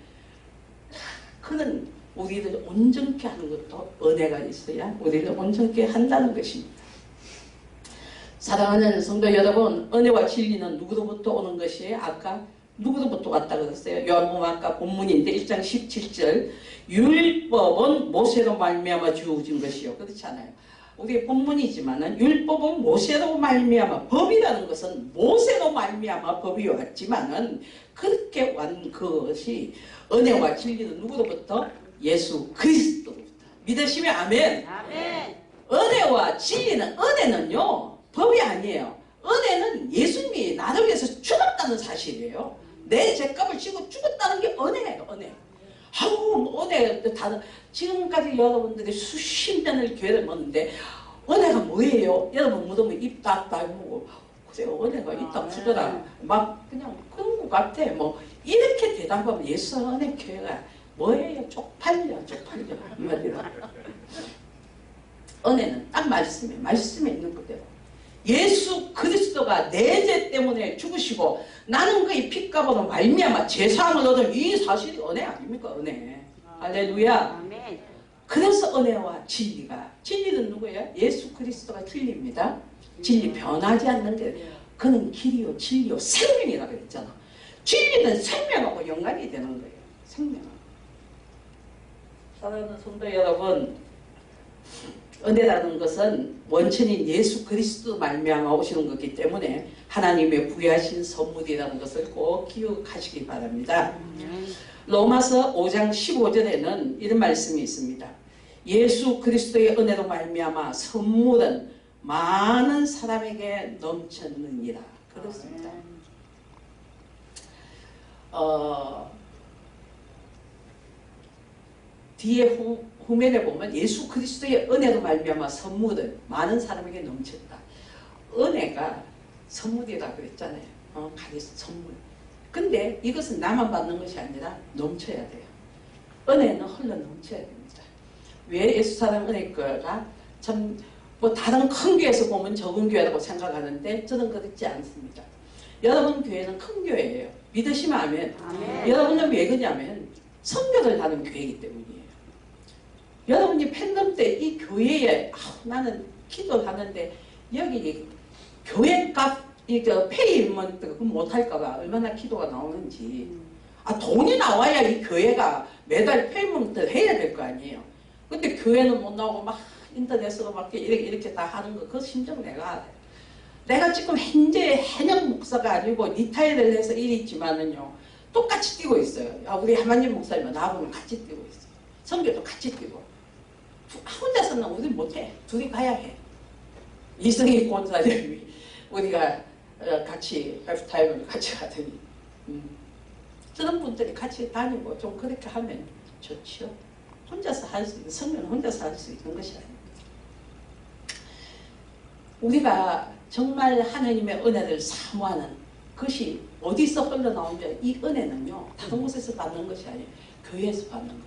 그는 우리를 온전케 하는 것도 은혜가 있어야 우리를 온전케 한다는 것입니다. 사랑하는 성도 여러분, 은혜와 진리는 누구로부터 오는 것이 아까 누구로부터 왔다 그랬어요? 요한복음 아까 본문인데 1장 17절 율법은 모세로 말미암아 주어진 것이요. 그렇지 않아요? 우리 본문이지만은 율법은 모세로 말미암아 법이라는 것은 모세로 말미암아 법이 왔지만은 그렇게 완 그것이 은혜와 진리는 누구로부터? 예수 그리스도로부터. 믿으시면 아멘. 아멘. 은혜와 진리는 은혜는요 법이 아니에요. 은혜는 예수님이 나를 위해서 죽었다는 사실이에요. 내 죄값을 지고 죽었다는 게 은혜예요. 은혜. 아우 은혜 다른 지금까지 여러분들이 수십 년을 교회를 먹는데 은혜가 뭐예요? 여러분 물으면 입 딱 다물고 그래요. 은혜가 있다 주더라. 막 그냥 그런 것 같아. 뭐 이렇게 대답하면 예수 은혜 교회가 뭐예요? 쪽팔려 한마디로. 은혜는 딱 말씀에 있는 그대로. 예수 그리스도가 내 죄 때문에 죽으시고 나는 그의 피값으로 말미암아 제사함을 얻은 이 사실이 은혜 아닙니까? 은혜. 할렐루야. 아멘. 그래서 은혜와 진리는 누구예요? 예수 그리스도가 진리입니다. 진리 변하지 않는 게 그는 길이요 진리요 생명이라고 했잖아. 진리는 생명하고 연관이 되는 거예요. 생명하고. 사랑하는 성도 여러분, 은혜라는 것은 원천인 예수 그리스도 말미암아 오시는 것이기 때문에 하나님의 부여하신 선물이라는 것을 꼭 기억하시기 바랍니다. 로마서 5장 15절에는 이런 말씀이 있습니다. 예수 그리스도의 은혜로 말미암아 선물은 많은 사람에게 넘쳤느니라. 그렇습니다. 뒤에 후면에 보면 예수 그리스도의 은혜로 말미암아 선물은 많은 사람에게 넘쳤다. 은혜가 선물이라고 그랬잖아요. 선물. 근데 이것은 나만 받는 것이 아니라 넘쳐야 돼요. 은혜는 흘러 넘쳐야 됩니다. 왜 예수 사랑 은혜가 참 뭐 다른 큰 교회에서 보면 적은 교회라고 생각하는데 저는 그렇지 않습니다. 여러분 교회는 큰 교회예요. 믿으시면 아멘. 아멘. 여러분은 왜 그러냐면 선교를 하는 교회이기 때문이에요. 여러분이 팬덤 때 이 교회에 나는 기도하는데 여기 교회값 이거 페이먼트 못할까봐 얼마나 기도가 나오는지 돈이 나와야 이 교회가 매달 페이먼트 해야 될 거 아니에요. 근데 교회는 못 나오고 막 인터넷으로 막 이렇게 다 하는 거 그 심정 내가 알아요. 내가 지금 현재 해녕 목사가 아니고 리타이어를 해서 일이 있지만은요 똑같이 뛰고 있어요. 우리 하만님 목사님은 나하고는 같이 뛰고 있어요. 선교도 같이 뛰고. 혼자서는 우리 못해. 둘이 가야 해. 이승희 권사님이 우리가 같이 하이프타임을 같이 가더니 그런 분들이 같이 다니고 좀 그렇게 하면 좋죠. 혼자서 할 수 있는 성교는 혼자서 할 수 있는 것이 아닙니다. 우리가 정말 하나님의 은혜를 사모하는 것이 어디서 흘러나오는지 이 은혜는요 다른 곳에서 받는 것이 아니에요. 교회에서 받는 거예요.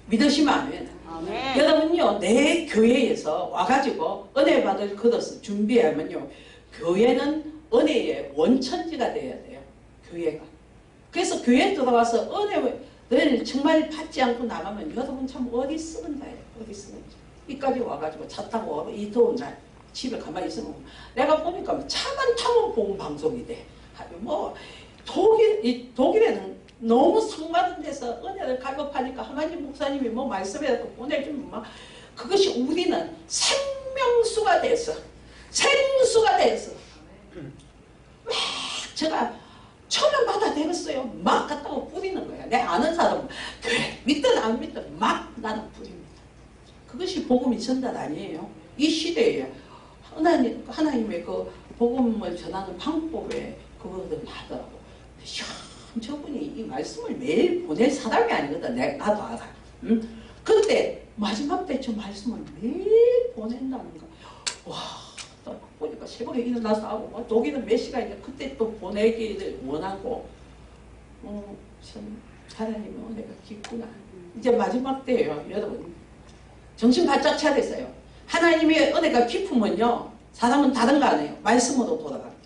믿으시면 아멘. 아멘. 여러분요 내 교회에서 와가지고 은혜 받을 그릇을 준비하면요 교회는 은혜의 원천지가 돼야 돼요. 교회가. 그래서 교회에 들어와서 은혜를 정말 받지 않고 나가면 여러분 참 어디 쓰는 자예요. 어디 쓰는 자. 여기까지 와가지고 차 타고 이 더운 날 집에 가만히 있으면 내가 보니까 차만 타면 본 방송이 돼. 뭐 독일에는 너무 상받은 데서 은혜를 갈급하니까 하나님 목사님이 뭐 말씀해서 보내주면 막 그것이 우리는 생명수가 돼서 막 제가 처음 받아들였어요. 막 갖다가 뿌리는 거야. 내 아는 사람은 교회 믿든 안 믿든 막 나는 뿌립니다. 그것이 복음이 전달 아니에요. 이 시대에 하나님의 그 복음을 전하는 방법에 그거를 하더라고. 저분이 이 말씀을 매일 보낼 사람이 아니거든. 나도 알아. 그런데 마지막 때 저 말씀을 매일 보낸다는 거. 와, 보니까 새벽에 일어나서 하고 독일은 몇 시간이냐 그때 또 보내기를 원하고 참 하나님의 은혜가 깊구나. 이제 마지막 때예요. 여러분 정신 바짝 차리세요. 하나님의 은혜가 깊으면요 사람은 다른 거 안 해요. 말씀으로 돌아갑니다.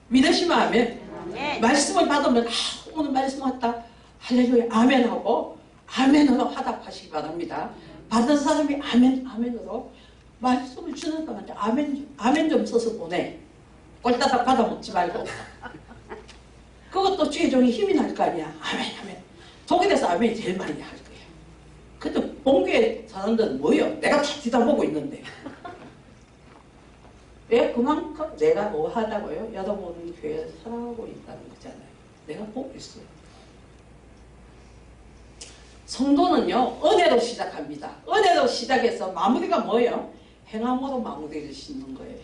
믿으시면 아멘. 아멘. 말씀을 받으면 오늘 말씀 왔다 할렐루야 아멘하고 아멘으로 화답하시기 바랍니다. 받은 사람이 아멘으로 말씀을 주는 사람한테 아멘 좀 써서 보내. 꼴따닥 받아먹지 말고. 그것도 주의 종이 힘이 날 거 아니야. 아멘. 독일에서 아멘이 제일 많이 할 거예요. 근데 본교회 사람들은 뭐예요? 내가 다 뒤다보고 있는데. 왜 그만큼 내가 뭐 하다고요? 여러분 교회를 사랑하고 있다는 거잖아요. 내가 보고 있어요. 성도는요 은혜로 시작합니다. 은혜로 시작해서 마무리가 뭐예요? 행함으로 마무리를 짓는 거예요.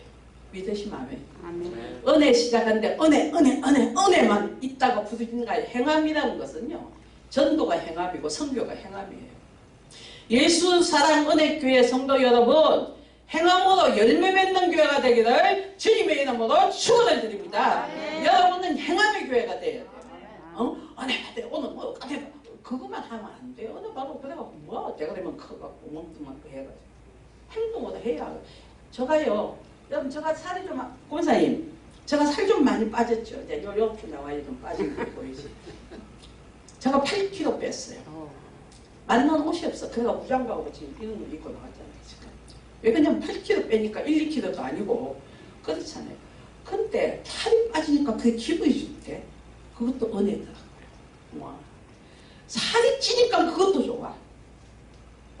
믿으시면 아멘. 아멘. 은혜 시작하는데 은혜만 있다고 부르짖는 거 아니에요. 행함이라는 것은요 전도가 행함이고 선교가 행함이에요. 예수 사랑 은혜교회 성도 여러분 행함으로 열매 맺는 교회가 되기를 주님의 이름으로 축원을 드립니다. 여러분은 행함의 교회가 돼야 돼요. 은혜 받아 오늘 뭐 그것만 하면 안 돼요. 은혜 받고 그래갖고 뭐 때가 되면 커갖고 멍뚱하고 해가지고 행동으로 해야. 저가요 여러분 제가 살이 좀 권사님 제가 살 좀 많이 빠졌죠. 이제 요렇게 나와야 좀 빠진 거 보이지. 제가 8kg 뺐어요. 맞는 옷이 없어. 그래가 무장가고 지금 이런 거 입고 나왔잖아요. 지금. 왜 그냥 8kg 빼니까 1, 2kg도 아니고 그렇잖아요. 근데 살이 빠지니까 그게 기분이 좋대. 그것도 은혜더라고요. 와. 살이 찌니까 그것도 좋아.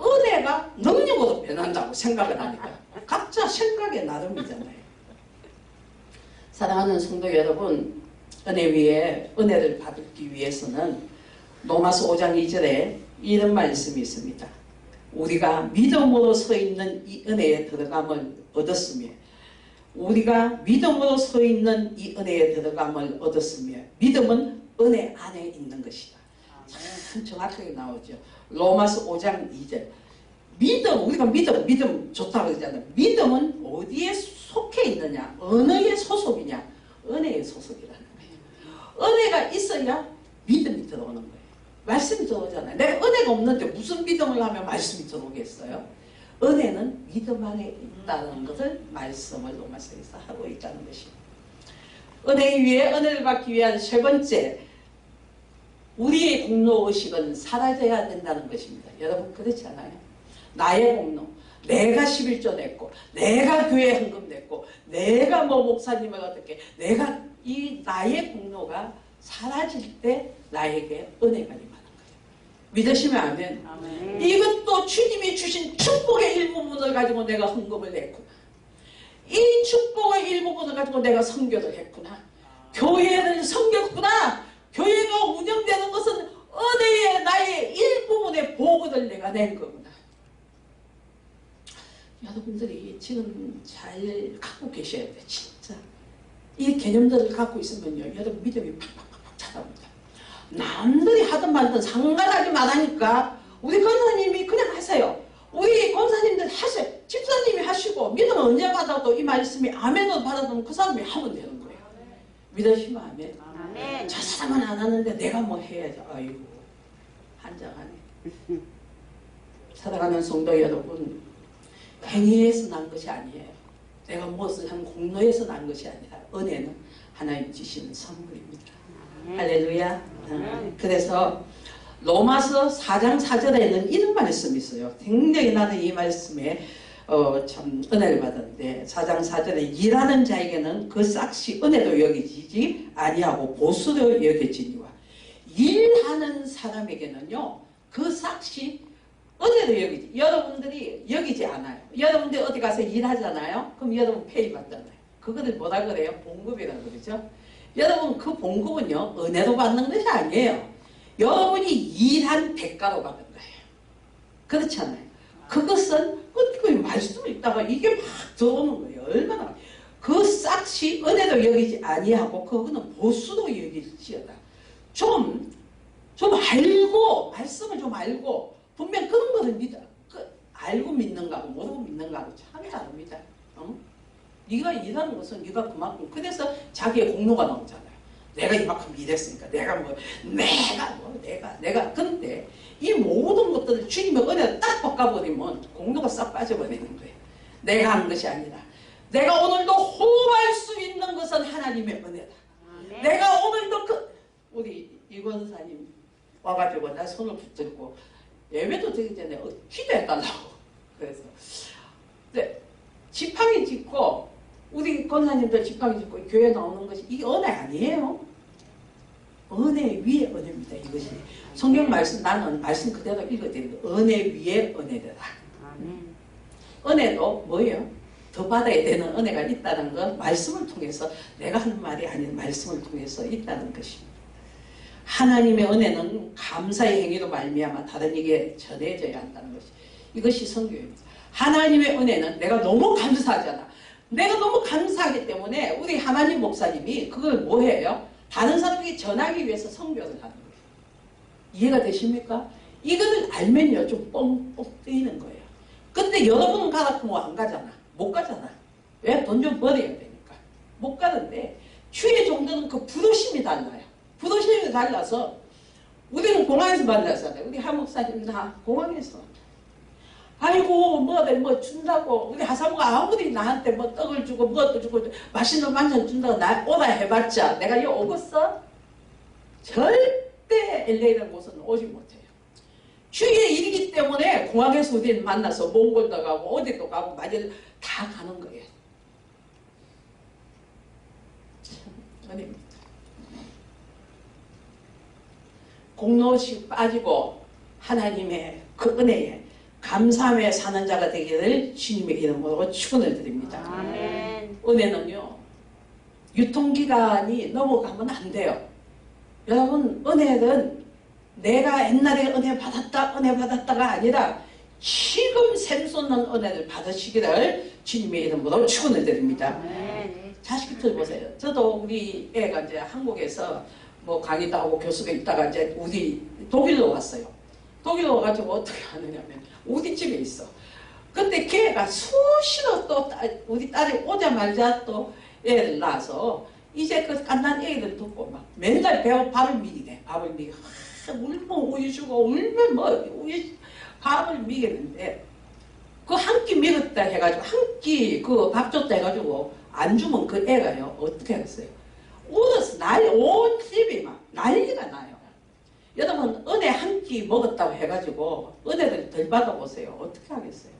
은혜가 능력으로 변한다고 생각을 하니까 각자 생각의 나름이잖아요. 사랑하는 성도 여러분, 은혜 위에 은혜를 받기 위해서는 로마서 5장 2절에 이런 말씀이 있습니다. 우리가 믿음으로 서 있는 이 은혜에 들어감을 얻었으며 우리가 믿음으로 서 있는 이 은혜에 들어감을 얻었으며 믿음은 은혜 안에 있는 것이다. 참 정확하게 나오죠. 로마서 5장 2절. 우리가 믿음 좋다고 그러잖아요. 믿음은 어디에 속해 있느냐? 어느에 소속이냐? 은혜의 소속이라는 거예요. 은혜가 있어야 믿음이 들어오는 거예요. 말씀이 들어오잖아요. 내가 은혜가 없는데 무슨 믿음을 하면 말씀이 들어오겠어요? 은혜는 믿음 안에 있다는 것을 말씀을 로마서에서 하고 있다는 것입니다. 은혜 위에 은혜를 받기 위한 세 번째, 우리의 공로의식은 사라져야 된다는 것입니다. 여러분 그렇지 않아요? 나의 공로, 내가 11조 냈고, 내가 교회 헌금 냈고, 내가 뭐 목사님을 어떻게, 내가 이 나의 공로가 사라질 때 나에게 은혜가 임하는 거예요. 믿으시면 아멘. 아멘. 이것도 주님이 주신 축복의 일부분을 가지고 내가 헌금을 냈구나. 이 축복의 일부분을 가지고 내가 선교를 했구나. 교회를 섬겼구나. 교회가 운영되는 것은 은혜의 나의 일부분의 보고를 내가 낸 거구나. 여러분들이 지금 잘 갖고 계셔야 돼. 진짜 이 개념들을 갖고 있으면요, 여러분 믿음이 팍팍팍팍 차답니다. 남들이 하든 말든 상관하지 말라니까 우리 권사님이 그냥 하세요. 우리 권사님들 하세요. 집사님이 하시고 믿음은 언제 받아도 이 말씀이 아멘으로 받아도 그 사람이 하면 되는 거예요. 믿으시면 아멘. 아멘. 저 사람은 안 하는데 내가 뭐 해야지. 아이고 한장하네. 살아가는 성도 여러분, 행위에서 난 것이 아니에요. 내가 무엇을 한 공로에서 난 것이 아니라 은혜는 하나님 주시는 선물입니다. 할렐루야. 그래서 로마서 4장 4절에는 이런 말씀이 있어요. 굉장히 나는 이 말씀에 참 은혜를 받았는데, 4장 4절에 일하는 자에게는 그 싹시 은혜도 여기지지 아니하고 보수도 여겨지니와, 일하는 사람에게는요 그 싹시 은혜도 여기지. 여러분들이 여기지 않아요. 여러분들이 어디 가서 일하잖아요. 그럼 여러분 페이 받잖아요. 그거를 뭐라 그래요? 봉급이라고 그러죠. 여러분 그 봉급은요 은혜로 받는 것이 아니에요. 여러분이 일한 대가로 받는 거예요. 그렇잖아요. 그것은 그 말씀을 읽다가 이게 막 들어오는 거예요. 얼마나 그 싹시 은혜도 여기지 아니하고 그거는 보수도 여기지어다. 좀 알고, 말씀을 좀 알고, 분명 그런 거를 믿어. 알고 믿는 거하고 모르고 믿는 거하고 참 다릅니다. 네가 일하는 것은 네가 그만큼, 그래서 자기의 공로가 나오잖아요. 내가 이만큼 일했으니까 내가 근데 이 모든 것들을 주님의 은혜를 딱 바꿔버리면 공로가 싹 빠져버리는 거예요. 내가 한 것이 아니라 내가 오늘도 호흡할 수 있는 것은 하나님의 은혜다. 아멘. 내가 오늘도 우리 이권사님 와가지고 나 손을 붙들고 예배도 드리기 전에 기도해달라고 그래서 근데 지팡이 짚고 우리 권사님들 지팡이 짚고 교회 나오는 것이 이게 은혜 아니에요. 은혜 위에 은혜입니다. 이것이 성경 말씀, 나는 말씀 그대로 읽어드리는 은혜 위에 은혜다. 아멘. 은혜도 뭐예요? 더 받아야 되는 은혜가 있다는 건 말씀을 통해서, 내가 하는 말이 아닌 말씀을 통해서 있다는 것입니다. 하나님의 은혜는 감사의 행위로 말미암아 다른에게 전해져야 한다는 것이, 이것이 성경입니다. 하나님의 은혜는 내가 너무 감사하잖아. 내가 너무 감사하기 때문에 우리 하나님 목사님이 그걸 뭐해요? 다른 사람에게 전하기 위해서 선교를 하는 거예요. 이해가 되십니까? 이거를 알면요 좀 뻥뻥 뜨이는 거예요. 근데 여러분은 가라고 뭐 안 가잖아. 못 가잖아. 왜? 돈 좀 벌어야 되니까. 못 가는데 주의 정도는 그 부르심이 달라요. 부르심이 달라서 우리는 공항에서 만났잖아요. 우리 한 목사님 다 공항에서. 아이고 뭐 준다고 우리 하사모가 아무리 나한테 뭐 떡을 주고 무엇도 주고 맛있는 반찬 준다고 나 오라 해봤자 내가 여기 오겠어? 절대 LA라는 곳은 오지 못해요. 주의 일이기 때문에 공항에서 우리는 만나서 몽골도 가고 어디도 가고 마저도 다 가는 거예요. 참 은혜입니다. 공로식 빠지고 하나님의 그 은혜에 감사함에 사는 자가 되기를 주님의 이름으로 축원을 드립니다. 아멘. 은혜는요 유통기간이 넘어가면 안 돼요. 여러분 은혜는 내가 옛날에 은혜 받았다가 아니라 지금 샘솟는 은혜를 받으시기를 주님의 이름으로 축원을 드립니다. 아멘. 자식들 보세요. 저도 우리 애가 이제 한국에서 뭐 강의도 하고 교수가 있다가 이제 우리 독일로 왔어요. 독일로 와가지고 어떻게 하느냐면 우리 집에 있어. 근데 걔가 수시로 또 우리 딸이 오자마자 또 애를 낳아서 이제 그 갓난 애를 듣고 막 맨날 밥을 미기네. 밥을 미기. 울면 우유 주고 울면 뭐 우유 밥을 미겠는데 그 한 끼 먹었다 해가지고 한 끼 그 밥 줬다 해가지고 안 주면 그 애가요 어떻게 하겠어요? 울어서 온 집이 막 난리가 나요. 여러분 은혜 한 끼 먹었다고 해가지고 은혜를 덜 받아보세요. 어떻게 하겠어요?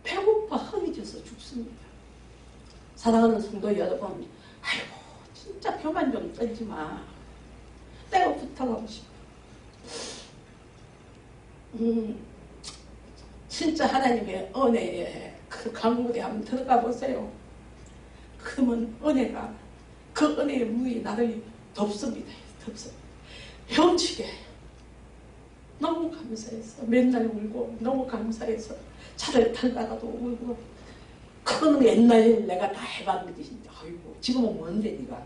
배고파 허기져서 죽습니다. 사랑하는 성도 여러분, 아이고 진짜 표만 좀 떨지 마. 내가 부탁하고 싶어. 진짜 하나님의 은혜에 그 강물에 한번 들어가 보세요. 그러면 은혜가, 그 은혜의 물이 나를 덮습니다. 덮습니다. 형치게 너무 감사해서 맨날 울고, 너무 감사해서 차를 타다가도 울고. 그거는 옛날 내가 다 해봤는데 진짜 아이고 지금은 뭔데 네가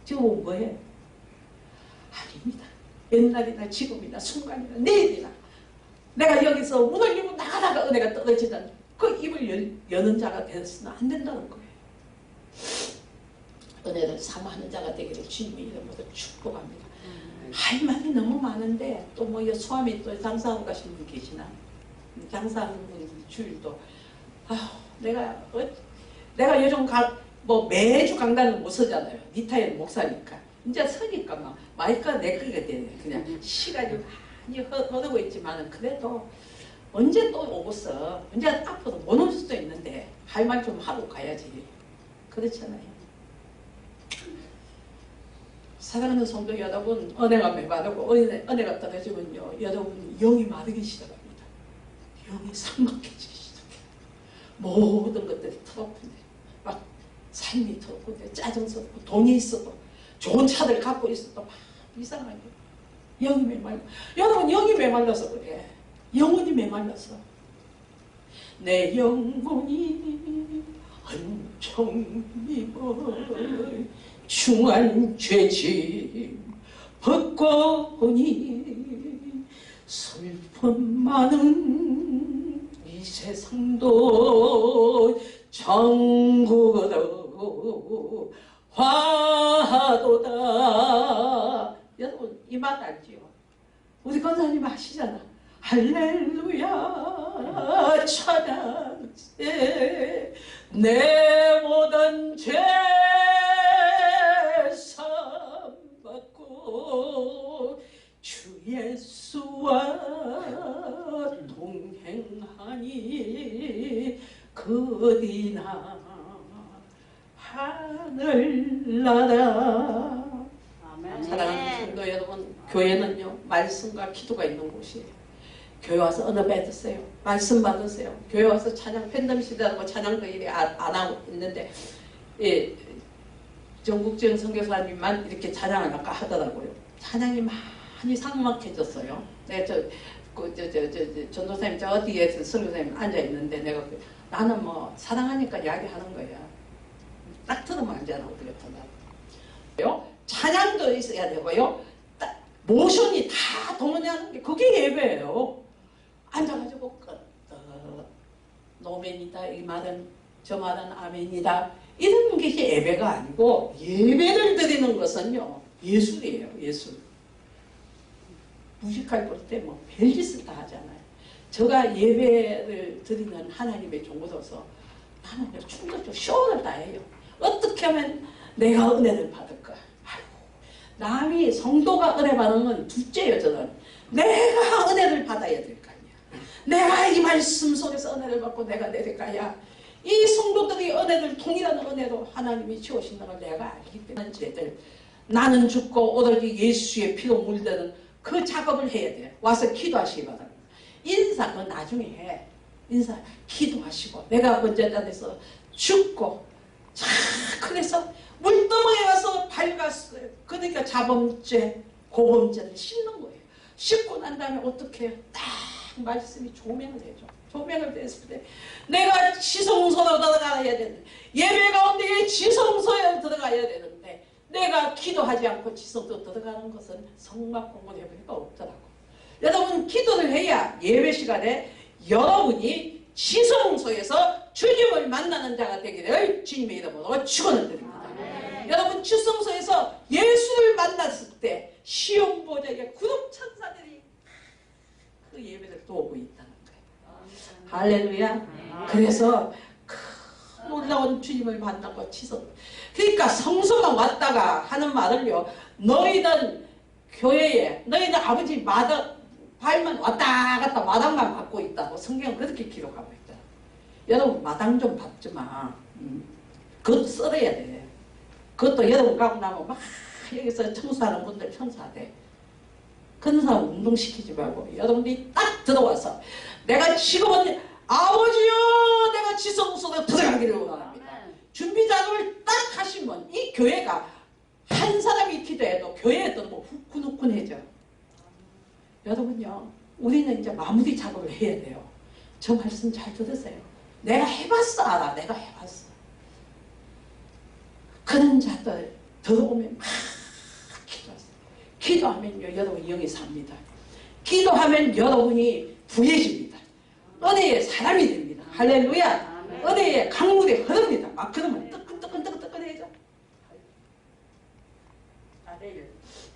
지금은 뭐해? 아닙니다. 옛날이나 지금이나 순간이나 내일이나 내가 여기서 문을 열고 나가다가 은혜가 떨어지는 그 입을 여는 자가 되었으면 안 된다는 거예요. 은혜를 사모하는 자가 되기를 주님의 이름으로 축복합니다. 할 말이 너무 많은데 또 뭐 수암이 또 장사하고 가시는 분 계시나? 장사하는 분 주일도 내가 요즘 뭐 매주 강단을 못 서잖아요. 니타의 목사니까. 이제 서니까 막 마이크가 내 거가 되네. 그냥 시간이 많이 흐르고 있지만은 그래도 언제 또 오고서 언제 앞으로 못 올 수도 있는데 할 말 좀 하고 가야지. 그렇잖아요. 사랑하는 성도 여러분, 은혜가 메마르고 은혜가 떨어지면요, 여러분 영이 마르기 시작합니다. 영이 삭막해지기 시작해요. 모든 것들이 터럽군데, 막 삶이 터럽군데, 짜증스럽고 돈이 있어도 좋은 차들 갖고 있어도 막 이상하게 영이 메말라. 여러분 영이 메말라서 그래. 영혼이 메말라서. 내 영혼이 한청님을 중한 죄짐 벗고 보니 슬픔 많은 이 세상도 천국으로 화도다. 여러분 이 말 알지요? 우리 권사님 아시잖아. 할렐루야 찬양세 내 모든 죄 사함받고 주 예수와 동행하니 그디나 하늘나라. 사랑하는 성도 여러분, 교회는요 말씀과 기도가 있는 곳이에요. 교회 와서 은혜 받으세요. 말씀 받으세요. 교회 와서 찬양 팬덤 시대라고 찬양도 일이 안 하고 있는데, 예, 전국지영 선교사님만 이렇게 찬양을 아까 하더라고요. 찬양이 많이 삭막해졌어요. 네, 전도사님 저 뒤에 선교사님 앉아 있는데 내가 나는 뭐 사랑하니까 이야기하는 거야. 딱 들으면 알잖아. 어떻게 터나. 찬양도 있어야 되고요. 모션이 다 동원하는 게 그게 예배예요. 앉아가지고 노멘이다 이 말은 저 말은 아멘이다 이런 것이 예배가 아니고, 예배를 드리는 것은요 예술이에요. 예술. 무식할 볼 때 뭐 별짓을 다 하잖아요. 제가 예배를 드리는 하나님의 종으로서 나는 춤도 좀 쇼를 다 해요. 어떻게 하면 내가 은혜를 받을까? 아이고, 남이 성도가 은혜 받는 건 둘째예요. 저는 내가 은혜를 받아야 될 거 아니야. 내가 이 말씀 속에서 은혜를 받고 내가 내려가야 이 성도들이 은혜를 통일하는 은혜로 하나님이 주어신다는 걸 내가 알기 때문에 죄들 나는 죽고 오늘이 예수의 피로 물드는 그 작업을 해야 돼. 와서 기도하시기 바랍니다. 인사 그 나중에 해. 인사 기도하시고 내가 먼저단에서 죽고 자 그래서 물두멍에 가서 밝았어요. 그러니까 자범죄 고범죄를 씻는 거예요. 씻고 난 다음에 어떻게 해요? 딱 말씀이 조명을 해줘. 조명을 됐을 때 내가 지성소로 들어가야 되는데, 예배 가운데 지성소에 들어가야 되는데 내가 기도하지 않고 지성소 들어가는 것은 성막 공부를 해보니까 없더라고. 여러분 기도를 해야 예배 시간에 여러분이 지성소에서 주님을 만나는 자가 되기를 주님의 이름으로 축원을 드립니다. 여러분 지성소에서 예수를 만났을 때 시험 보좌에 구름 천사들이 그 예배를 도우고 있다는 거예요. 할렐루야. 그래서 놀라운 주님을 만나고 지성. 그러니까 성소가 왔다가 하는 말을요. 너희들 교회에 너희들 아버지 마당 발만 왔다 갔다 마당만 밟고 있다고 성경은 그렇게 기록하고 있다. 여러분 마당 좀 밟지 마. 그것도 썰어야 돼. 그것도 여러분 가고 나면 막 여기서 청소하는 분들 청소하대. 그런 사람 운동시키지 말고 여러분들이 딱 들어와서 내가 지금은 아버지요 내가 지성소로 들어가기를 원합니다. 준비 작업을 딱 하시면 이 교회가 한 사람이 기도해도 교회에 들어오면 후끈후끈해져. 여러분요 우리는 이제 마무리 작업을 해야 돼요. 저 말씀 잘 들으세요. 내가 해봤어 알아. 내가 해봤어. 그런 자들 들어오면 막 기도하면요 여러분 영이 삽니다. 기도하면 여러분이 부해집니다. 은혜의 사람이 됩니다. 할렐루야. 은혜의 강물이 흐릅니다. 막 그러면 뜨끈뜨끈뜨끈뜨끈해져. 아내를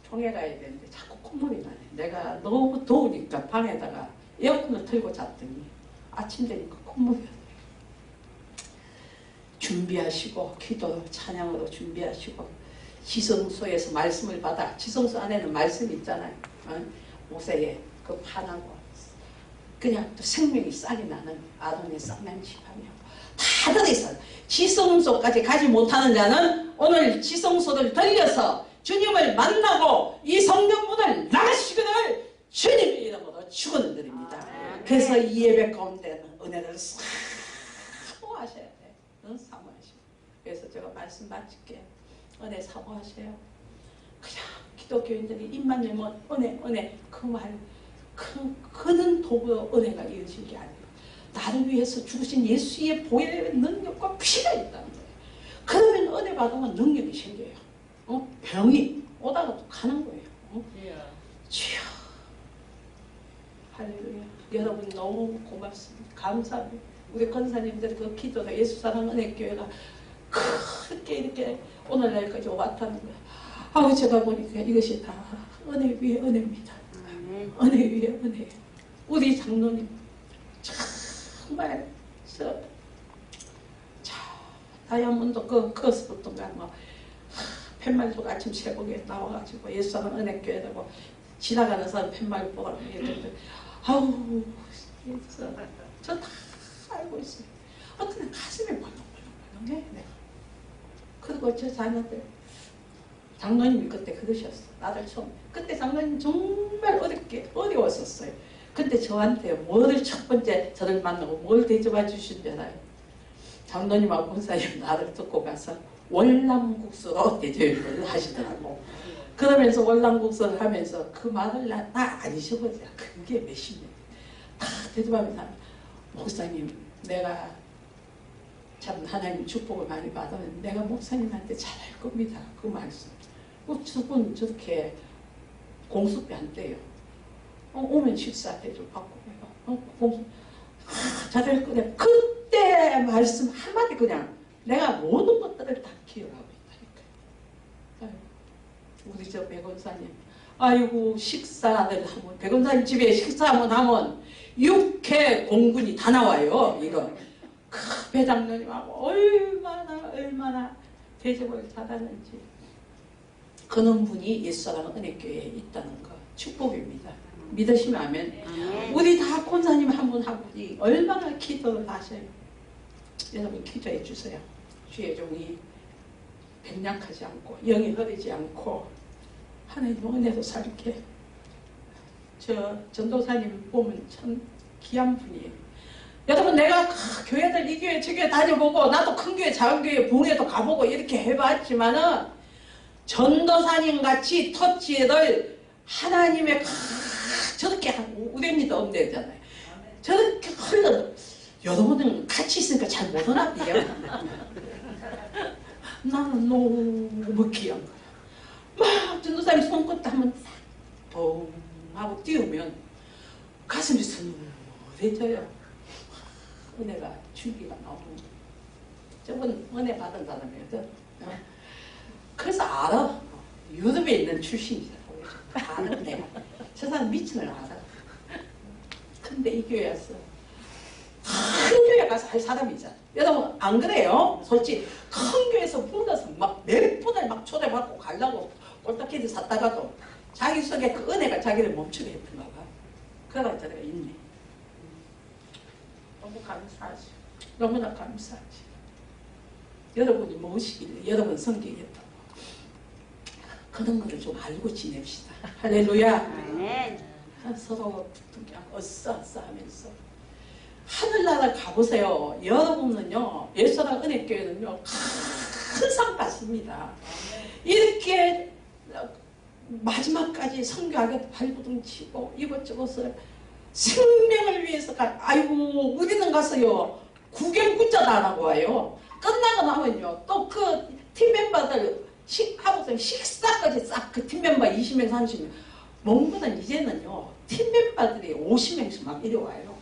총회 가야 되는데 자꾸 콧물이 나네. 내가 너무 더우니까 방에다가 에어컨을 틀고 잤더니 아침 되니까 콧물이 나네. 준비하시고 기도 찬양으로 준비하시고 지성소에서 말씀을 받아. 지성소 안에는 말씀이 있잖아요. 모세의 그 판하고 그냥 또 생명이 싹이 나는 아론의 쌍난 지팡이하고 다 들어있어요. 지성소까지 가지 못하는 자는 오늘 지성소를 들려서 주님을 만나고 이 성경문을 나가시기를 주님의 이름으로 축원드립니다. 그래서 이 예배 가운데는 은혜를 사모하셔야 돼. 사모하시고. 그래서 제가 말씀 마칠게요. 은혜 사모하세요. 그냥 기독교인들이 입만 열면 은혜 그 말 그는 도구 은혜가 이어질 게 아니에요. 나를 위해서 죽으신 예수의 보혈의 능력과 피가 있다는 거예요. 그러면 은혜 받으면 능력이 생겨요. 병이 오다가 또 가는 거예요. 주여 할렐루야. 여러분 너무 고맙습니다. 감사합니다. 우리 권사님들 그 기도가 예수사랑 은혜교회가 그렇게 이렇게 오늘날까지 왔다는 거예요. 아우 제가 보니까 이것이 다 은혜 위에 은혜입니다. 은혜 위에 은혜. 우리 장로님 정말 다이아몬드 그것부터가 뭐 팻말도 아침 새벽에 나와가지고 예수사랑 은혜교회라고 지나가는 사람 팻말 보라고 했는데 아우 저 다 알고 있어요. 어떤 가슴이 벌렁벌렁해 내가. 그리고 저 자녀들 장로님이 그때 그러셨어. 나를 처음 그때 장로님 정말 어려웠었어요. 근데 저한테 뭐를 첫 번째 저를 만나고 뭘 대접해 주신 줄 알아요? 장로님하고 권사님 나를 듣고 가서 월남국수로 대접을 하시더라고. 그러면서 월남국수를 하면서 그 말을 나 안 잊어버려. 그게 몇십 년 다 대접하면 목사님 내가 참 하나님 축복을 많이 받으면 내가 목사님한테 잘할 겁니다. 그 말씀. 저분 저렇게 공수비 안 떼요. 오면 식사 대접 받고 공수 잘할 거냐. 그때 말씀 한마디 그냥 내가 모든 것들을 다 기억하고 있다니까요. 우리 저 백원사님 아이고 식사를 하면 백원사님 집에 식사 한번 하면 육회 공군이 다 나와요. 이거 배장로님하고 얼마나 대접을 잘하는지. 그런 분이 예수사랑 은혜교회에 있다는 거 축복입니다. 믿으시면 아멘. 우리 다 권사님 한 분 한 분이 얼마나 기도를 하셔요. 여러분 기도해 주세요. 주의 종이 백약하지 않고 영이 흐르지 않고 하나님 은혜로 살게. 저 전도사님 보면 참 귀한 분이에요. 여러분 내가 교회들 이 교회 저 교회 다녀보고 나도 큰 교회 작은 교회 봉회도 가보고 이렇게 해봤지만은 전도사님 같이 터치를 하나님의 저렇게 우리 언니도 엄대잖아요. 저렇게 흘러. 여러분은 같이 있으니까 잘 못 오나봐요. 나는 너무 귀한 거야. 막 전도사님 손끝 하면 뻥 하고 띄우면 가슴이 스물해져요. 은혜가 줄기가 나오는 거예요. 저분 은혜 받은 사람이거든. 그래서 알아. 유럽에 있는 출신이라고. 알아 내가. 저 사람 미친을 알아. 근데 이 교회 왔어. 큰 교회 가서 할 사람이잖아. 여러분 안 그래요? 솔직히 큰 교회에서 불러서 막 몇 분을 막 초대 받고 가려고 꼴딱기를 샀다가도 자기 속에 그 은혜가 자기를 멈추게 했던가 봐. 그러다 저래가 있네. 너무 감사하지. 너무나 감사하지. 여러분이 무엇이길래 여러분 성경이었다고. 그런 거를 좀 알고 지냅시다. 할렐루야. 아멘. 서로 그냥 어싸 하면서 하늘나라 가보세요. 여러분은요, 예수랑 은혜교회는요, 큰 상 받습니다. 이렇게 마지막까지 선교하게 발부둥 치고 이것저것을 생명을 위해서 아이고 우리는 가서요 구경굿자도 안 하고 와요. 끝나고 나면요 또 그 팀 멤버들 하고서 식사까지 싹 그 팀 멤버 20명 30명 몽고는 이제는요 팀 멤버들이 50명씩 막 이리 와요.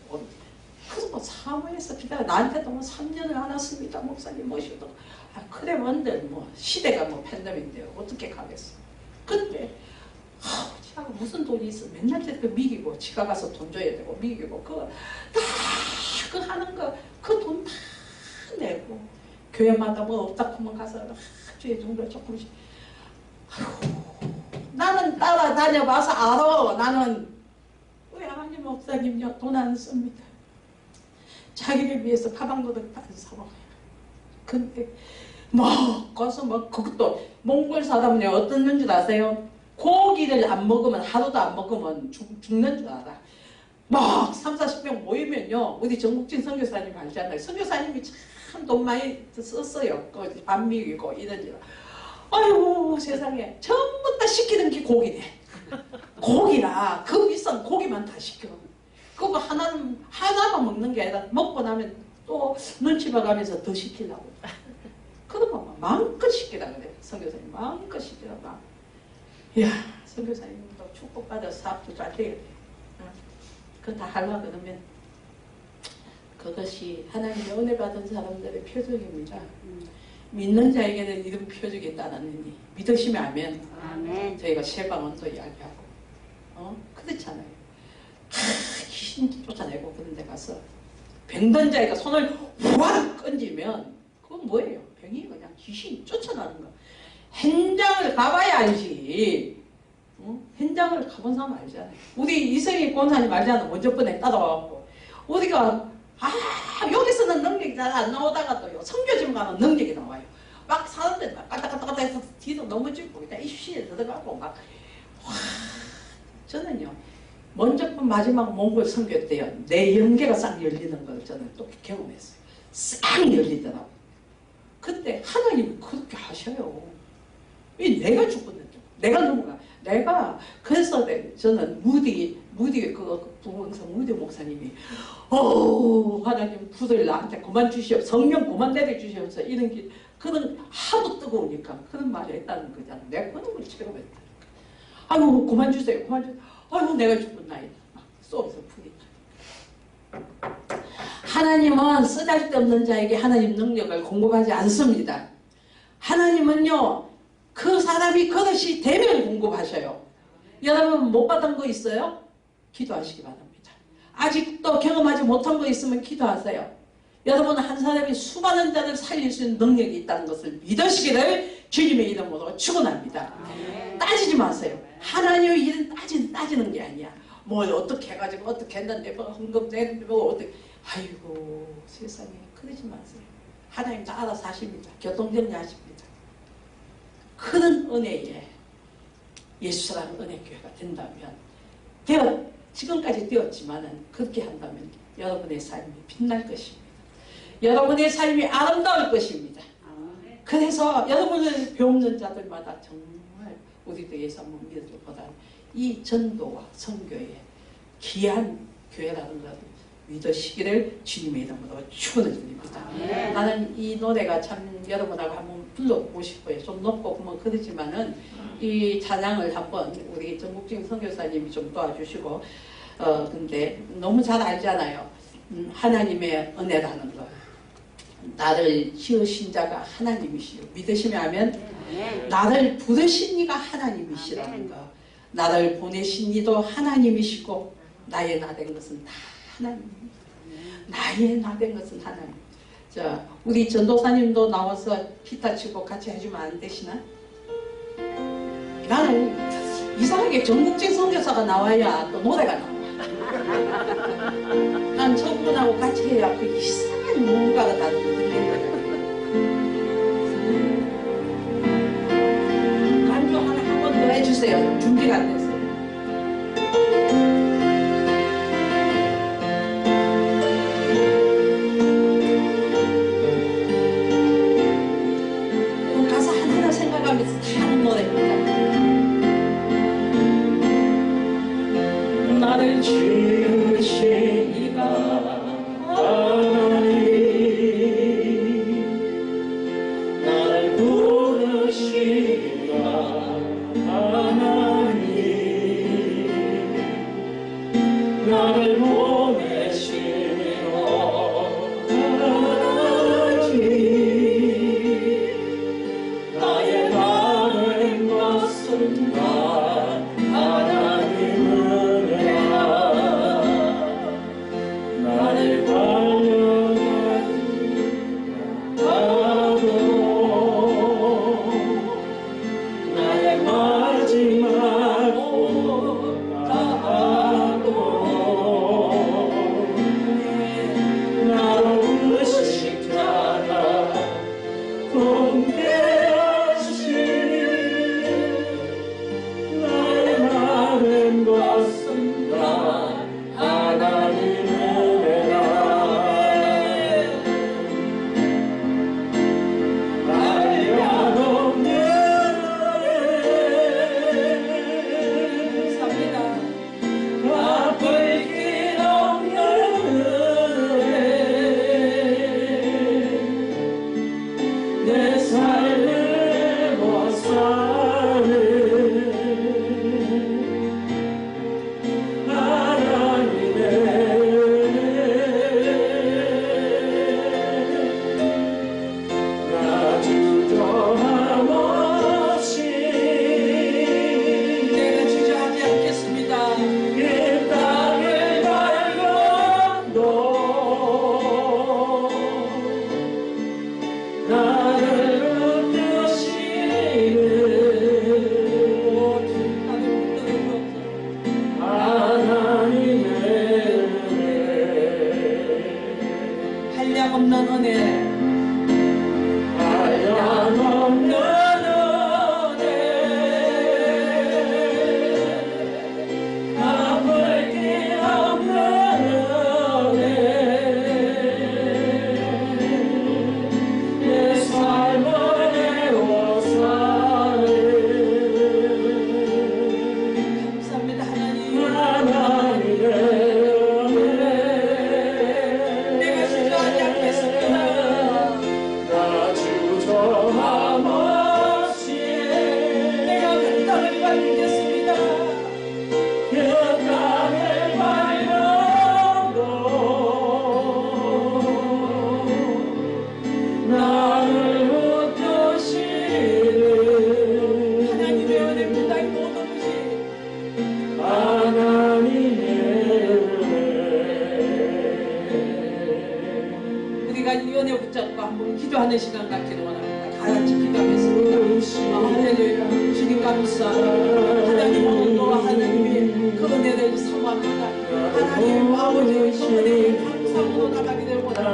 그래서 뭐 사무에서 기다려 나한테도 뭐 3년을 안 왔습니다 목사님 모시고 그래 뭔들 뭐 시대가 뭐 팬데믹인데요 어떻게 가겠어. 근데 지가 무슨 돈이 있어 맨날 저렇게 미기고 지가 가서 돈 줘야 되고 미기고 그거 다 그 하는 거 그 돈 다 내고 교회마다 뭐 없다 하면 가서 주에 정도 조금씩 나는 따라다녀봐서 알아. 나는 왜 아니 목사님요 돈 안 씁니다. 자기를 위해서 가방도둑 안 사먹어요. 근데 먹어서 뭐 그것도 몽골 사람은요 어떤 줄 아세요? 고기를 안 먹으면 하루도 안 먹으면 죽는 줄 알아. 막 3, 40명 모이면요 우리 전국진 선교사님 알잖아요. 선교사님이 참 돈 많이 썼어요. 밥 먹이고 이런 일. 아이고 세상에 전부 다 시키는 게 고기네. 고기라 그 비싼 고기만 다 시켜. 그거 하나만 먹는 게 아니라 먹고 나면 또 눈치 봐가면서 더 시키려고. 그러면 마음껏 시키라 그래. 선교사님 마음껏 시키라 막. 이야 선교사님도 축복받아서 사업도 잘 되게 돼. 그거 다 하려고 그러면 그것이 하나님의 은혜 받은 사람들의 표적입니다. 믿는 자에게는 이런 표적이 따랐느니 믿으시면 아멘. 아멘. 저희가 세방언도 이야기하고 그렇잖아요. 귀신 쫓아내고 그런 데 가서 병든 자에게 손을 확 던지면 그건 뭐예요? 병이 그냥 귀신 쫓아나는 거. 현장을 가봐야 알지. 현장을 가본 사람 알잖아요. 우리 이성희 권사님 알잖아요. 먼저 번에 따라와갖고 우리가 여기서는 능력이 잘 안 나오다가도요 선교지만 가면 능력이 나와요. 막 사람들 막 까딱까딱 해서 뒤도 넘어지고 그냥 이슈에 들어가고 막 저는요 먼저 번 마지막 몽골 선교 때요 내 영계가 싹 열리는 걸 저는 또 경험했어요. 싹 열리더라고. 그때 하나님이 그렇게 하셔요. 이 내가 죽었는데 내가 누구가 내가 그래서 저는 무디 그 부흥성 무디 목사님이 하나님 부들 나한테 그만 주시오 성령 그만 내려 주시옵소서 이런 게 그런 하도 뜨거우니까 그런 말이 했다는 거잖아. 내가 그런 걸 체험했다니까. 아이고 그만 주세요 그만 주세요. 아이고 내가 죽은 나이다 막 쏘면서 푸니까. 하나님은 쓰잘데없는 자에게 하나님 능력을 공급하지 않습니다. 하나님은요 그 사람이 그릇이 되면 공급하셔요. 여러분 못 받은 거 있어요? 기도하시기 바랍니다. 아직도 경험하지 못한 거 있으면 기도하세요. 여러분 한 사람이 수많은 자를 살릴 수 있는 능력이 있다는 것을 믿으시기를 주님의 이름으로 축원합니다. 따지지 마세요. 하나님의 일은 따지는 게 아니야. 뭘 어떻게 해가지고 어떻게 했는데 뭐 헌금 내는데 뭐 어떻게 아이고 세상에 그러지 마세요. 하나님 다 알아서 하십니다. 교통정리하십니다. 그런 은혜에 예수라는 은혜교회가 된다면 지금까지 되었지만은 그렇게 한다면 여러분의 삶이 빛날 것입니다. 여러분의 삶이 아름다울 것입니다. 그래서 여러분을 배우는 자들마다 정말 우리도 예수 한번 믿어보다 이 전도와 선교의 귀한 교회라는 것을 믿으시기를 주님의 이름으로 축원을 드립니다. 나는 이 노래가 참 여러분하고 한번 불러보고 싶어요. 좀 높고 보면 그렇지만은 이 찬양을 한번 우리 전국진 선교사님이 좀 도와주시고 근데 너무 잘 알잖아요. 하나님의 은혜라는 거. 나를 지으신 자가 하나님이시요. 믿으시면 하면 나를 부르신 이가 하나님이시라는 거. 나를 보내신 이도 하나님이시고 나의 나 된 것은 다 하나님입니다. 나의 나 된 것은 하나님. 자, 우리 전도사님도 나와서 기타 치고 같이 해주면 안 되시나? 그냥 이상하게 전국적 선교사가 나와야 또 노래가 나와. 난 저분하고 같이 해야 그 이상한 뭔가가 다 들리거든. 간주 하나 한 번 더 해주세요. 준비가 안 됐어요. 가사 하나하나 생각하면서 다 하는 노래입니다. 나를 주신 이가 하나님, 나를 부르신 이가 하나님, 나를 보내시니라 하나님, 나의 다른 것은 다 하나님을 나를 달려가도 나의 마지막 다하고 나로 의식하라 동대하시 나의 많은 것은 다 하나님의 내 삶을 벗어나는 하나님의 나 주저함 없이 내가 주저하지 않겠습니다. 그 땅을 밟아도 나를 붙드시는 하나님의 은혜 한량없는 은혜 한량없는 은혜 갚을 길 없는 은혜 내 삶을 애워사네 감사합니다 하나님 하나님의 은혜 내가 주저하지 않겠습니다 나 주저함 없이 내가 그 땅을 밟겠습니다 그 땅을 밟아도 나를 붙드시는 하나님의 은혜입니다. 이 모든 것이 하나님의 은혜 우리가 이 은혜 붙잡고 한번 기도하는 시간 갖기를 원합니다. 다 같이 기도하겠습니다. 할렐루야 주님 감사합니다. 하나님은 또 하나님의 그 은혜를 사모합니다. 하나님 아버지의 그 은혜에 감사하고 나가게 될 원합니다.